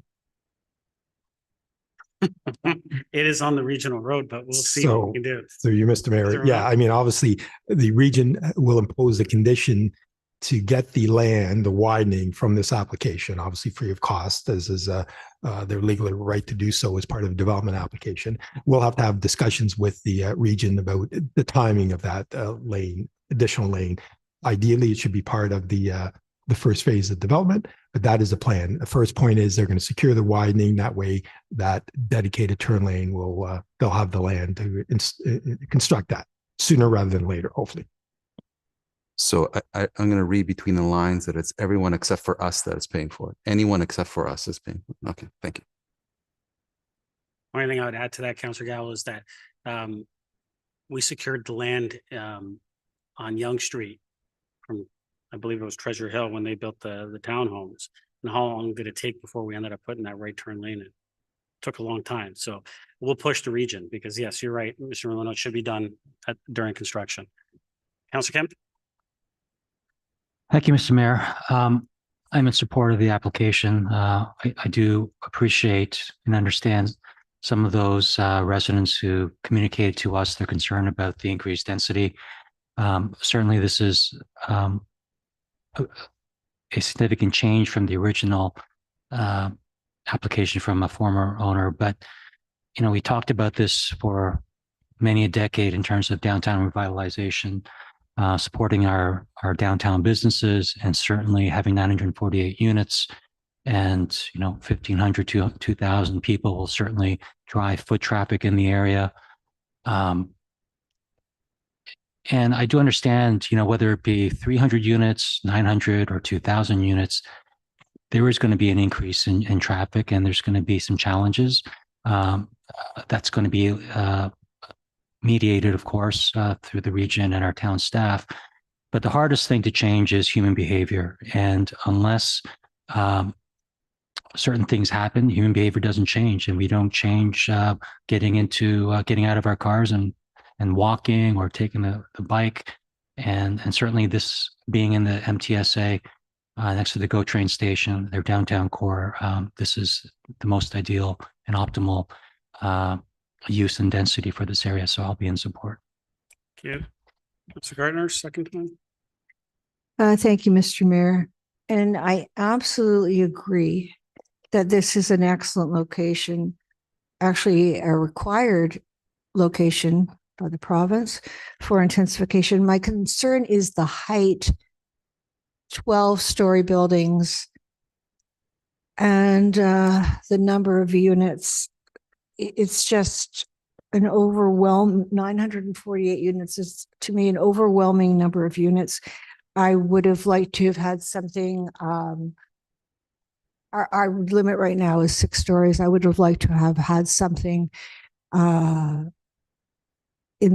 It is on the regional road, but we'll see what we can do. So you, Mr. Mayor, yeah, I mean, obviously the region will impose a condition to get the land, the widening from this application, obviously free of cost, as is their legal right to do so as part of a development application. We'll have to have discussions with the region about the timing of that lane, additional lane. Ideally, it should be part of the first phase of development, but that is the plan. The first point is they're going to secure the widening. That way, that dedicated turn lane will, they'll have the land to construct that sooner rather than later, hopefully. So I'm going to read between the lines that it's everyone except for us that is paying for it. Anyone except for us is paying for it. Okay, thank you. Only thing I would add to that, Councillor Gallo, is that we secured the land on Yonge Street from, I believe it was Treasure Hill when they built the townhomes. And how long did it take before we ended up putting that right turn lane in? Took a long time. So we'll push the region because yes, you're right, Mr. Merlino, it should be done during construction. Councillor Kemp? Thank you, Mr. Mayor. I'm in support of the application. I do appreciate and understand some of those residents who communicated to us their concern about the increased density. Certainly, this is a significant change from the original application from a former owner. But, you know, we talked about this for many a decade in terms of downtown revitalization, supporting our downtown businesses, and certainly having 948 units and, you know, 1,500 to 2,000 people will certainly drive foot traffic in the area. And I do understand, you know, whether it be 300 units, 900 or 2,000 units, there is going to be an increase in traffic and there's going to be some challenges. That's going to be mediated, of course, through the region and our town staff. But the hardest thing to change is human behavior. And unless certain things happen, human behavior doesn't change, and we don't change getting out of our cars and walking or taking the bike. And certainly this being in the MTSA next to the GO train station, their downtown core, this is the most ideal and optimal use and density for this area. So I'll be in support. Thank you. Councillor Gardner, second time. Thank you, Mr. Mayor. And I absolutely agree that this is an excellent location, actually a required location by the province for intensification. My concern is the height, 12-story buildings, and the number of units. It's just an overwhelming 948 units is to me an overwhelming number of units. I would have liked to have had something. Our limit right now is 6 stories. I would have liked to have had something in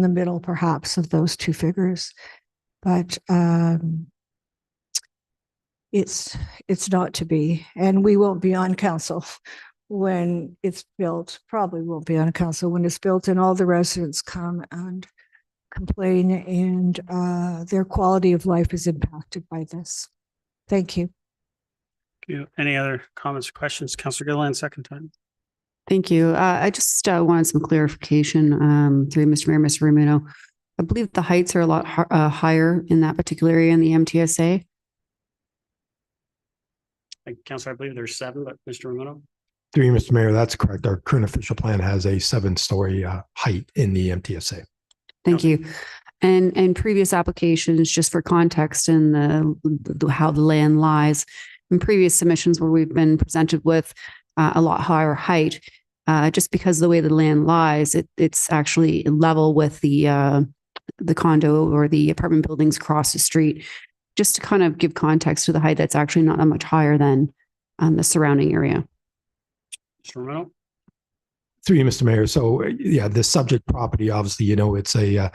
the middle, perhaps, of those two figures, but it's not to be, and we won't be on council when it's built. Probably won't be on council when it's built, and all the residents come and complain, and their quality of life is impacted by this. Thank you. Any other comments or questions? Councillor Gilliland, second time. Thank you. I just wanted some clarification through Mr. Mayor, Mr. Romano. I believe the heights are a lot higher in that particular area in the MTSA. Councillor, I believe there's 7, but Mr. Romano? Through you, Mr. Mayor, that's correct. Our current official plan has a 7-story height in the MTSA. Thank you. And previous applications, just for context and how the land lies, in previous submissions where we've been presented with a lot higher height, just because of the way the land lies, it's actually level with the condo or the apartment buildings across the street. Just to kind of give context to the height, that's actually not that much higher than the surrounding area. Mr. Romano? Through you, Mr. Mayor. So yeah, the subject property, obviously, you know, it's a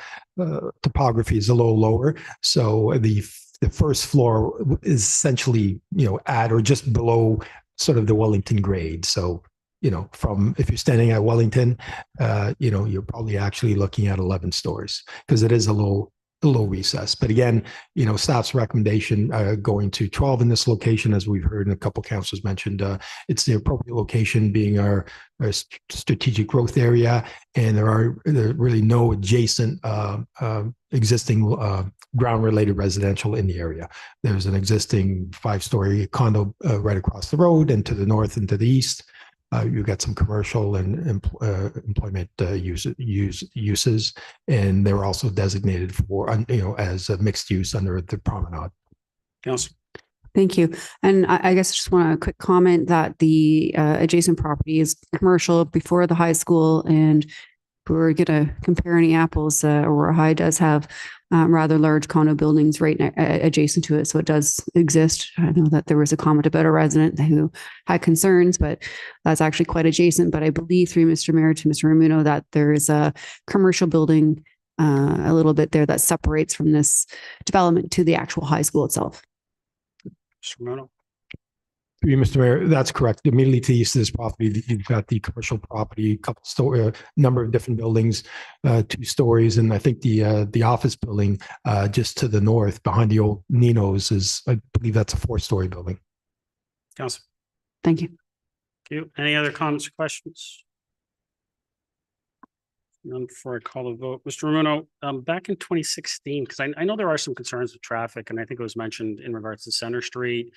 topography is a little lower. So the first floor is essentially, you know, at or just below sort of the Wellington grade. So, you know, from if you're standing at Wellington, you know, you're probably actually looking at 11 stories because it is a low recess. But again, you know, staff's recommendation going to 12 in this location, as we've heard and a couple councillors mentioned, it's the appropriate location being our strategic growth area, and there are really no adjacent existing ground-related residential in the area. There's an existing 5-story condo right across the road, and to the north and to the east, you've got some commercial and employment uses, and they were also designated for, you know, as a mixed use under the promenade. Councillor. Thank you. And I guess I just want a quick comment that the adjacent property is commercial before the high school, and if we're going to compare any apples, Aurora High does have rather large condo buildings right adjacent to it. So it does exist. I know that there was a comment about a resident who had concerns, but that's actually quite adjacent. But I believe through Mr. Mayor to Mr. Ramuno that there is a commercial building a little bit there that separates from this development to the actual high school itself. Mr. Bruno. Through you, Mr. Mayor, that's correct. Immediately to the east of this property, you've got the commercial property, number of different buildings, 2 stories, and I think the office building just to the north behind the old Nino's is, I believe that's a 4-story building. Councilor. Thank you. Thank you. Any other comments or questions? None before I call the vote. Mr. Ramuno, back in 2016, because I know there are some concerns with traffic, and I think it was mentioned in regards to Center Street.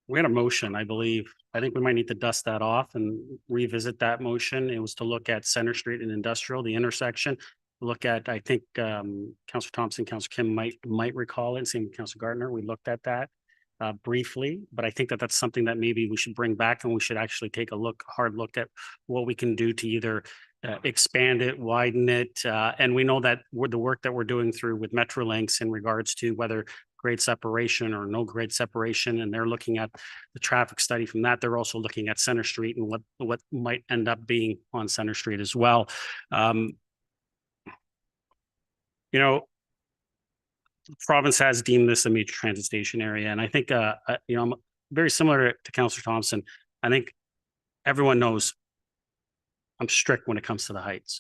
We had a motion, I believe. I think we might need to dust that off and revisit that motion. It was to look at Center Street and Industrial, the intersection. Look at, I think, Councillor Thompson, Councillor Kim might recall it, same with Councillor Gardner. We looked at that briefly, but I think that that's something that maybe we should bring back, and we should actually take a hard look at what we can do to either expand it, widen it. And we know that the work that we're doing through with Metrolinx in regards to whether grade separation or no grade separation, and they're looking at the traffic study from that. They're also looking at Center Street and what might end up being on Center Street as well. You know, the province has deemed this a major transit station area, and I think you know, I'm very similar to Councillor Thompson. I think everyone knows I'm strict when it comes to the heights,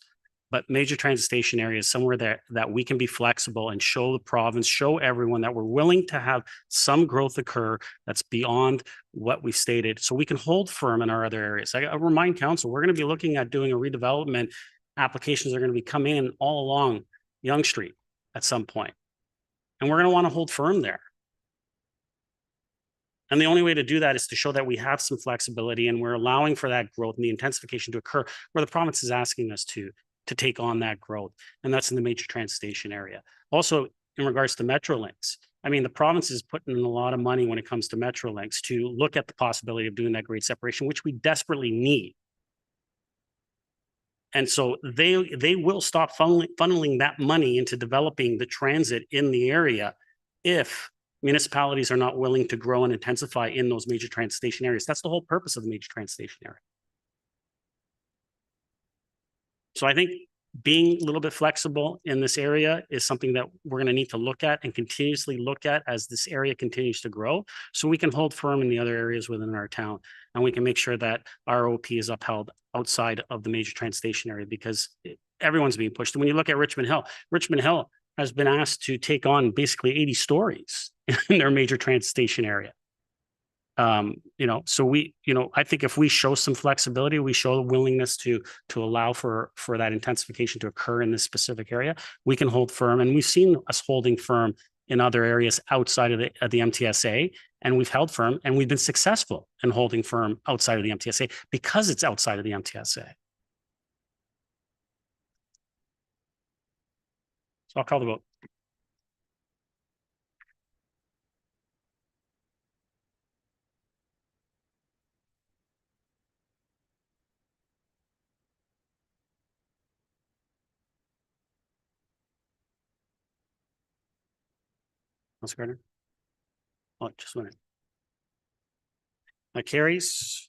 but major transit station area is somewhere that we can be flexible and show the province, show everyone that we're willing to have some growth occur that's beyond what we've stated, so we can hold firm in our other areas. I remind council, we're going to be looking at doing a redevelopment. Applications are going to be coming in all along Yonge Street at some point, and we're going to want to hold firm there. And the only way to do that is to show that we have some flexibility and we're allowing for that growth and the intensification to occur where the province is asking us to take on that growth. And that's in the major transit station area. Also, in regards to Metrolinx, I mean, the province is putting in a lot of money when it comes to Metrolinx to look at the possibility of doing that grade separation, which we desperately need. And so they will stop funneling that money into developing the transit in the area if municipalities are not willing to grow and intensify in those major transit station areas. That's the whole purpose of the major transit station area. So I think being a little bit flexible in this area is something that we're going to need to look at and continuously look at as this area continues to grow, so we can hold firm in the other areas within our town, and we can make sure that our OP is upheld outside of the major transit station area, because everyone's being pushed. And when you look at Richmond Hill has been asked to take on basically 80 stories in their major transit station area. You know, so I think if we show some flexibility, we show the willingness to allow for that intensification to occur in this specific area, we can hold firm. And we've seen us holding firm in other areas outside of the MTSA, and we've held firm and we've been successful in holding firm outside of the MTSA because it's outside of the MTSA. So I'll call the vote. Councillor Gardner? Oh, just a minute. That carries.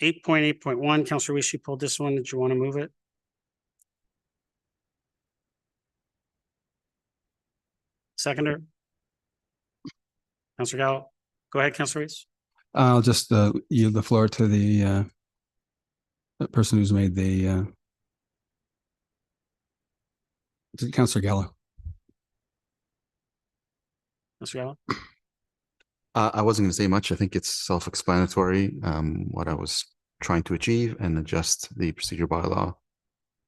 8.8.1, Councillor Weiss, you pulled this one. Did you want to move it? Seconder? Councillor Gallo? Go ahead, Councillor Weiss. I'll just yield the floor to the person who's made the Councillor Gallo. Councillor Gallo? I wasn't going to say much. I think it's self-explanatory, what I was trying to achieve, and adjust the procedure bylaw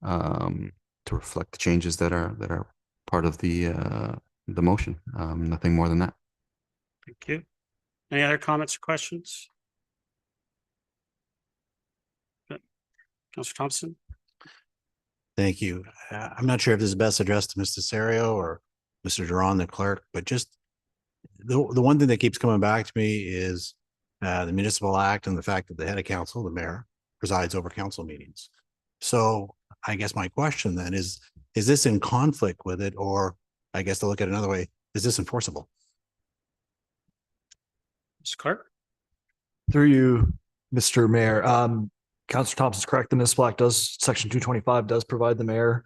to reflect the changes that are part of the motion. Nothing more than that. Thank you. Any other comments or questions? Good. Councillor Thompson? Thank you. I'm not sure if this is best addressed to Mr. Serio or Mr. Duran, the clerk, but just the one thing that keeps coming back to me is the Municipal Act and the fact that the head of council, the mayor, presides over council meetings. So I guess my question then is this in conflict with it, or I guess to look at it another way, is this enforceable? Mr. Clerk? Through you, Mr. Mayor. Councillor Thompson's correct. The Municipal Act does, section 225 does provide the mayor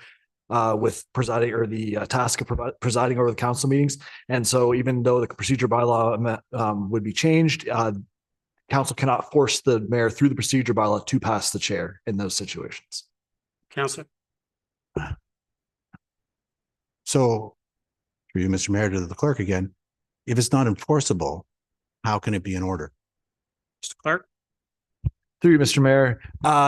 with presiding or the task of presiding over the council meetings. And so even though the procedure bylaw would be changed, council cannot force the mayor through the procedure bylaw to pass the chair in those situations. Councillor. So through you, Mr. Mayor, to the clerk again, if it's not enforceable, how can it be in order? Mr. Clerk. Through you, Mr. Mayor.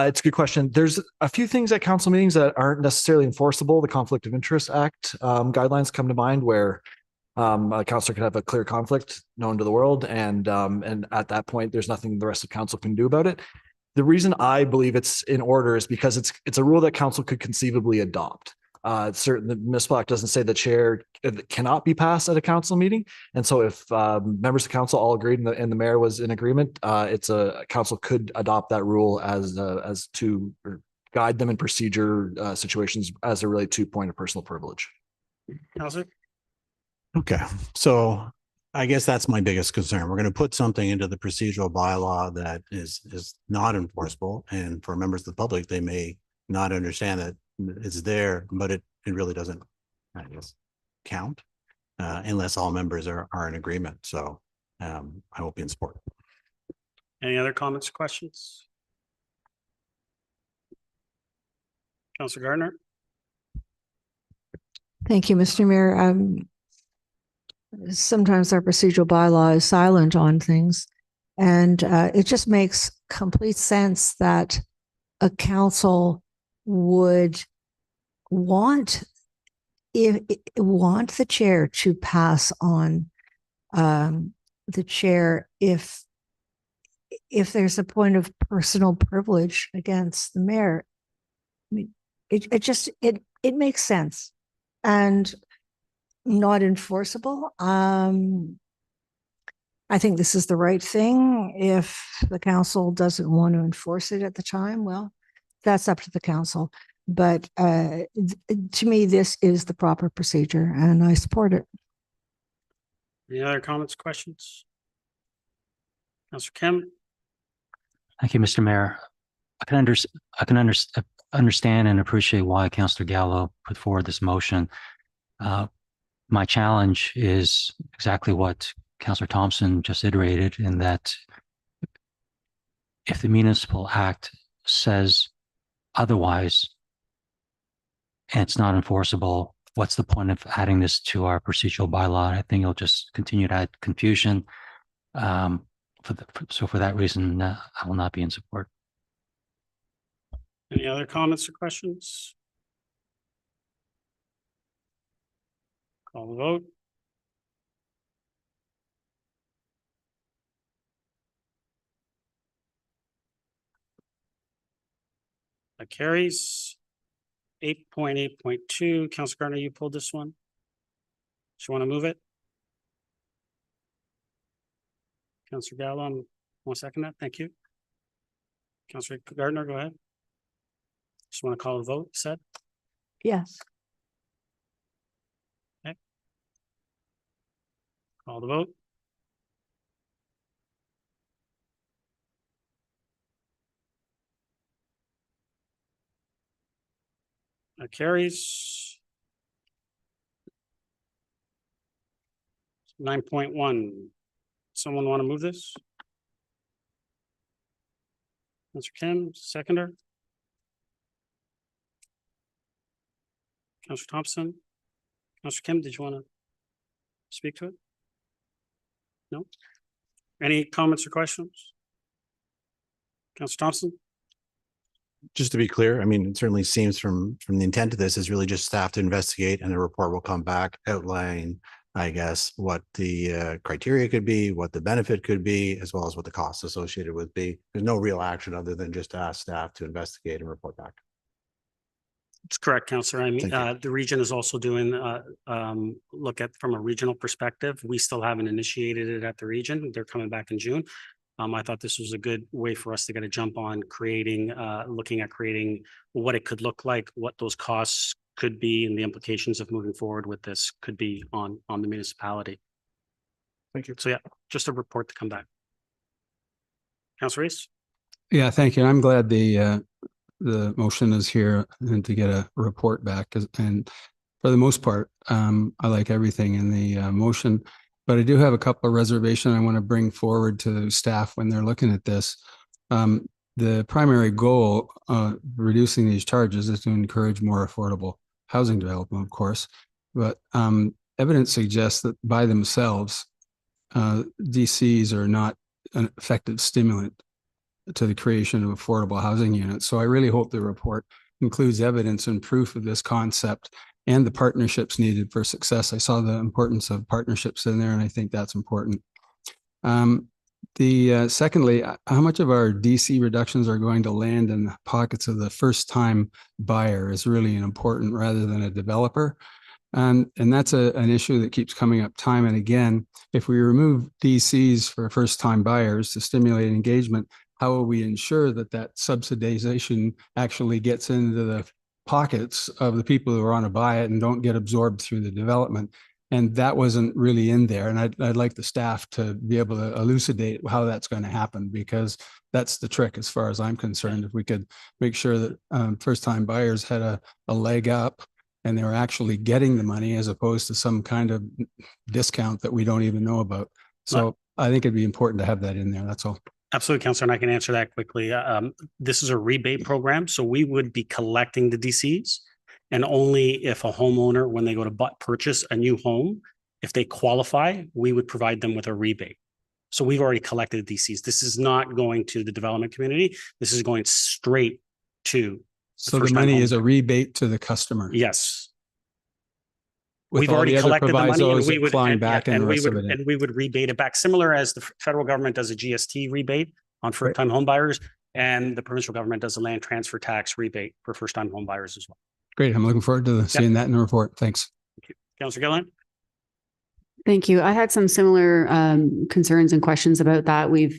It's a good question. There's a few things at council meetings that aren't necessarily enforceable. The Conflict of Interest Act guidelines come to mind where a councillor could have a clear conflict known to the world. And at that point, there's nothing the rest of council can do about it. The reason I believe it's in order is because it's a rule that council could conceivably adopt. The Municipal Act doesn't say the chair cannot be passed at a council meeting. And so if members of council all agreed and the mayor was in agreement, council could adopt that rule as to guide them in procedure situations as they relate to point of personal privilege. Councillor. Okay, so I guess that's my biggest concern. We're going to put something into the procedural bylaw that is not enforceable. And for members of the public, they may not understand that it's there, but it really doesn't, I guess, count unless all members are in agreement. So I won't be in support. Any other comments or questions? Councillor Gardner. Thank you, Mr. Mayor. Sometimes our procedural bylaw is silent on things, and it just makes complete sense that a council would want the chair to pass on the chair if there's a point of personal privilege against the mayor. I mean, it makes sense and not enforceable. I think this is the right thing. If the council doesn't want to enforce it at the time, well, that's up to the council. But to me, this is the proper procedure and I support it. Any other comments, questions? Councillor Kim. Thank you, Mr. Mayor. I can understand and appreciate why Councillor Gallo put forward this motion. My challenge is exactly what Councillor Thompson just iterated, in that if the Municipal Act says otherwise and it's not enforceable, what's the point of adding this to our procedural bylaw? I think it'll just continue to add confusion. So for that reason, I will not be in support. Any other comments or questions? Call the vote. That carries. 8.8.2, Councillor Gardner, you pulled this one. Do you want to move it? Councillor Gallo, 1 second that. Thank you. Councillor Gardner, go ahead. Just want to call a vote, said? Yes. Okay. Call the vote. That carries. 9.1. Someone want to move this? Mr. Kim, seconder. Councillor Thompson. Councillor Kim, did you want to speak to it? No? Any comments or questions? Councillor Thompson? Just to be clear, I mean, it certainly seems from the intent of this is really just staff to investigate, and the report will come back outlining, I guess, what the criteria could be, what the benefit could be, as well as what the costs associated with be. There's no real action other than just to ask staff to investigate and report back. It's correct, Councillor. I mean, Thank you. the region is also doing look at from a regional perspective. We still haven't initiated it at the region. They're coming back in June. I thought this was a good way for us to get a jump on creating, looking at creating what it could look like, what those costs could be, and the implications of moving forward with this could be on the municipality. Thank you. So yeah, just a report to come back. Councillor Reese. Yeah, thank you. I'm glad the motion is here and to get a report back. And for the most part, I like everything in the motion, but I do have a couple of reservations I want to bring forward to staff when they're looking at this. The primary goal reducing these charges is to encourage more affordable housing development, of course, but evidence suggests that by themselves, DCs are not an effective stimulant to the creation of affordable housing units. So I really hope the report includes evidence and proof of this concept and the partnerships needed for success. I saw the importance of partnerships in there, and I think that's important. Secondly, how much of our DC reductions are going to land in the pockets of the first-time buyer is really important rather than a developer. And that's an issue that keeps coming up time and again. If we remove DCs for first-time buyers to stimulate engagement, how will we ensure that that subsidization actually gets into the pockets of the people who want to buy it and don't get absorbed through the development? And that wasn't really in there. And I'd like the staff to be able to elucidate how that's going to happen, because that's the trick as far as I'm concerned. If we could make sure that first-time buyers had a leg up and they were actually getting the money as opposed to some kind of discount that we don't even know about. So I think it'd be important to have that in there. That's all. Absolutely, Councillor, and I can answer that quickly. This is a rebate program, so we would be collecting the DCs, and only if a homeowner, when they go to purchase a new home, if they qualify, we would provide them with a rebate. So we've already collected the DCs. This is not going to the development community. This is going straight to. So the money is a rebate to the customer. Yes. We've already collected the money, and we would and we would rebate it back, similar as the federal government does a GST rebate on first-time home buyers, and the provincial government does a land transfer tax rebate for first-time home buyers as well. Great. I'm looking forward to seeing that in the report. Thanks. Thank you. Councillor Gillen. Thank you. I had some similar concerns and questions about that. We've,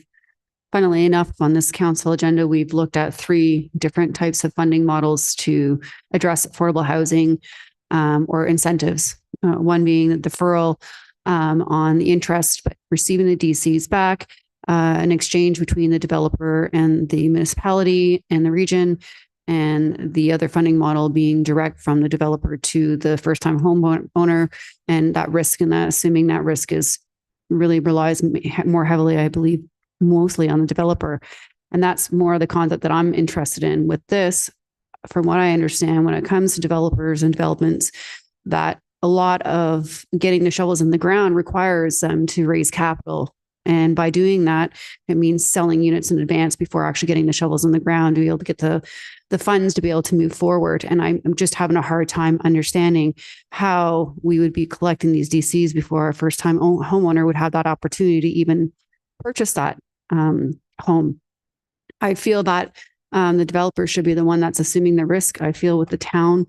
funnily enough, on this council agenda, we've looked at 3 different types of funding models to address affordable housing or incentives. One being the deferral on the interest, but receiving the DCs back, an exchange between the developer and the municipality and the region, and the other funding model being direct from the developer to the first-time homeowner, and that risk, and that assuming that risk is really relies more heavily, I believe, mostly on the developer. And that's more the concept that I'm interested in with this. From what I understand, when it comes to developers and developments, that a lot of getting the shovels in the ground requires them to raise capital. And by doing that, it means selling units in advance before actually getting the shovels in the ground to be able to get the funds to be able to move forward. And I'm just having a hard time understanding how we would be collecting these DCs before a first-time homeowner would have that opportunity to even purchase that home. I feel that the developer should be the one that's assuming the risk. I feel with the town,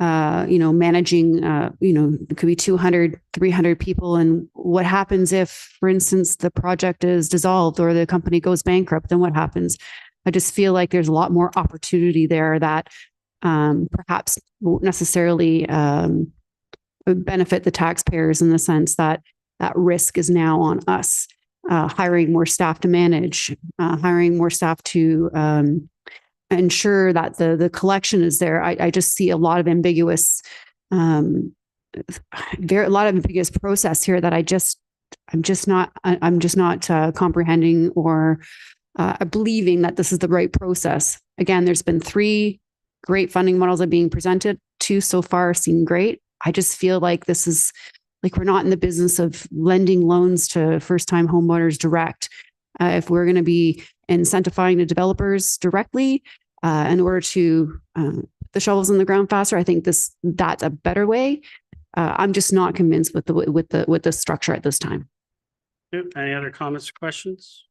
managing, it could be 200, 300 people. And what happens if, for instance, the project is dissolved or the company goes bankrupt? Then what happens? I just feel like there's a lot more opportunity there that perhaps won't necessarily benefit the taxpayers, in the sense that that risk is now on us. Hiring more staff to manage, hiring more staff to ensure that the collection is there. I just see a lot of ambiguous, a lot of ambiguous process here that I'm just not comprehending or believing that this is the right process. Again, there's been 3 great funding models that are being presented. 2 so far seem great. I just feel like this is like, we're not in the business of lending loans to first-time homeowners direct. If we're going to be incentivizing the developers directly in order to put the shovels in the ground faster, I think that's a better way. I'm just not convinced with the structure at this time. Any other comments or questions?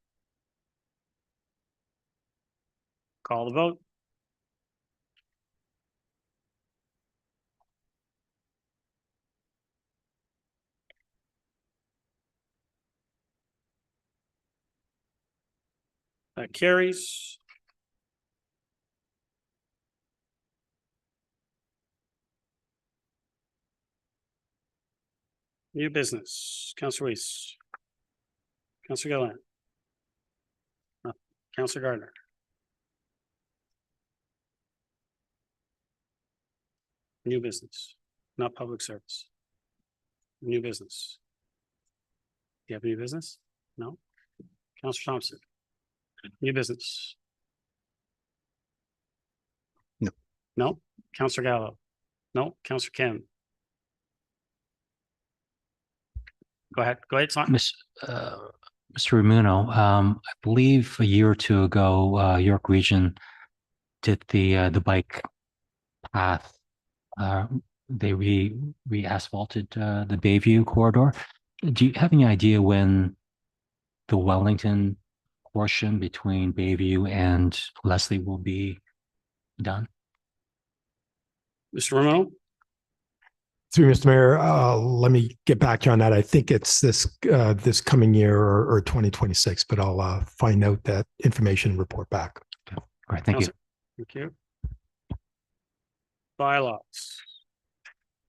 Call the vote. That carries. New business, Councillor Weiss. Councillor Gillen. Councillor Gardner. New business, not public service. New business. Do you have new business? No? Councillor Thompson? New business? No. No? Councillor Gallo? No? Councillor Kim? Go ahead, Son. Mr. Ramuno, I believe a year or two ago, York Region did the bike path. They re-asphalted the Bayview corridor. Do you have any idea when the Wellington portion between Bayview and Leslie will be done? Mr. Ramuno? Through Mr. Mayor, let me get back to you on that. I think it's this coming year or 2026, but I'll find out that information and report back. All right, thank you. Thank you. Bylaws.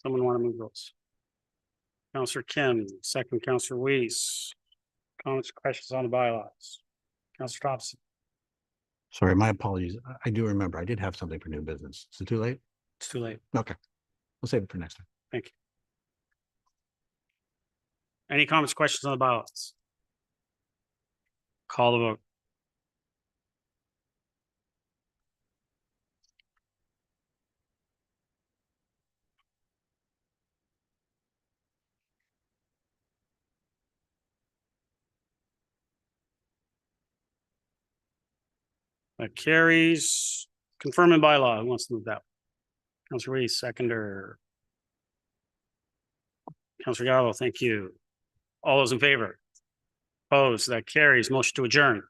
Someone want to move those? Councillor Kim, second Councillor Weiss. Comments, questions on the bylaws? Councillor Thompson? Sorry, my apologies. I do remember I did have something for new business. Is it too late? It's too late. Okay. We'll save it for next time. Thank you. Any comments, questions on the bylaws? Call the vote. That carries. Confirming bylaw. Who wants to move that? Councillor Weiss, seconder. Councillor Gallo, thank you. All those in favor? Opposed? That carries. Motion to adjourn.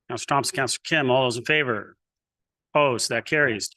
Councillor Thompson, Councillor Kim, all those in favor? Opposed? That carries.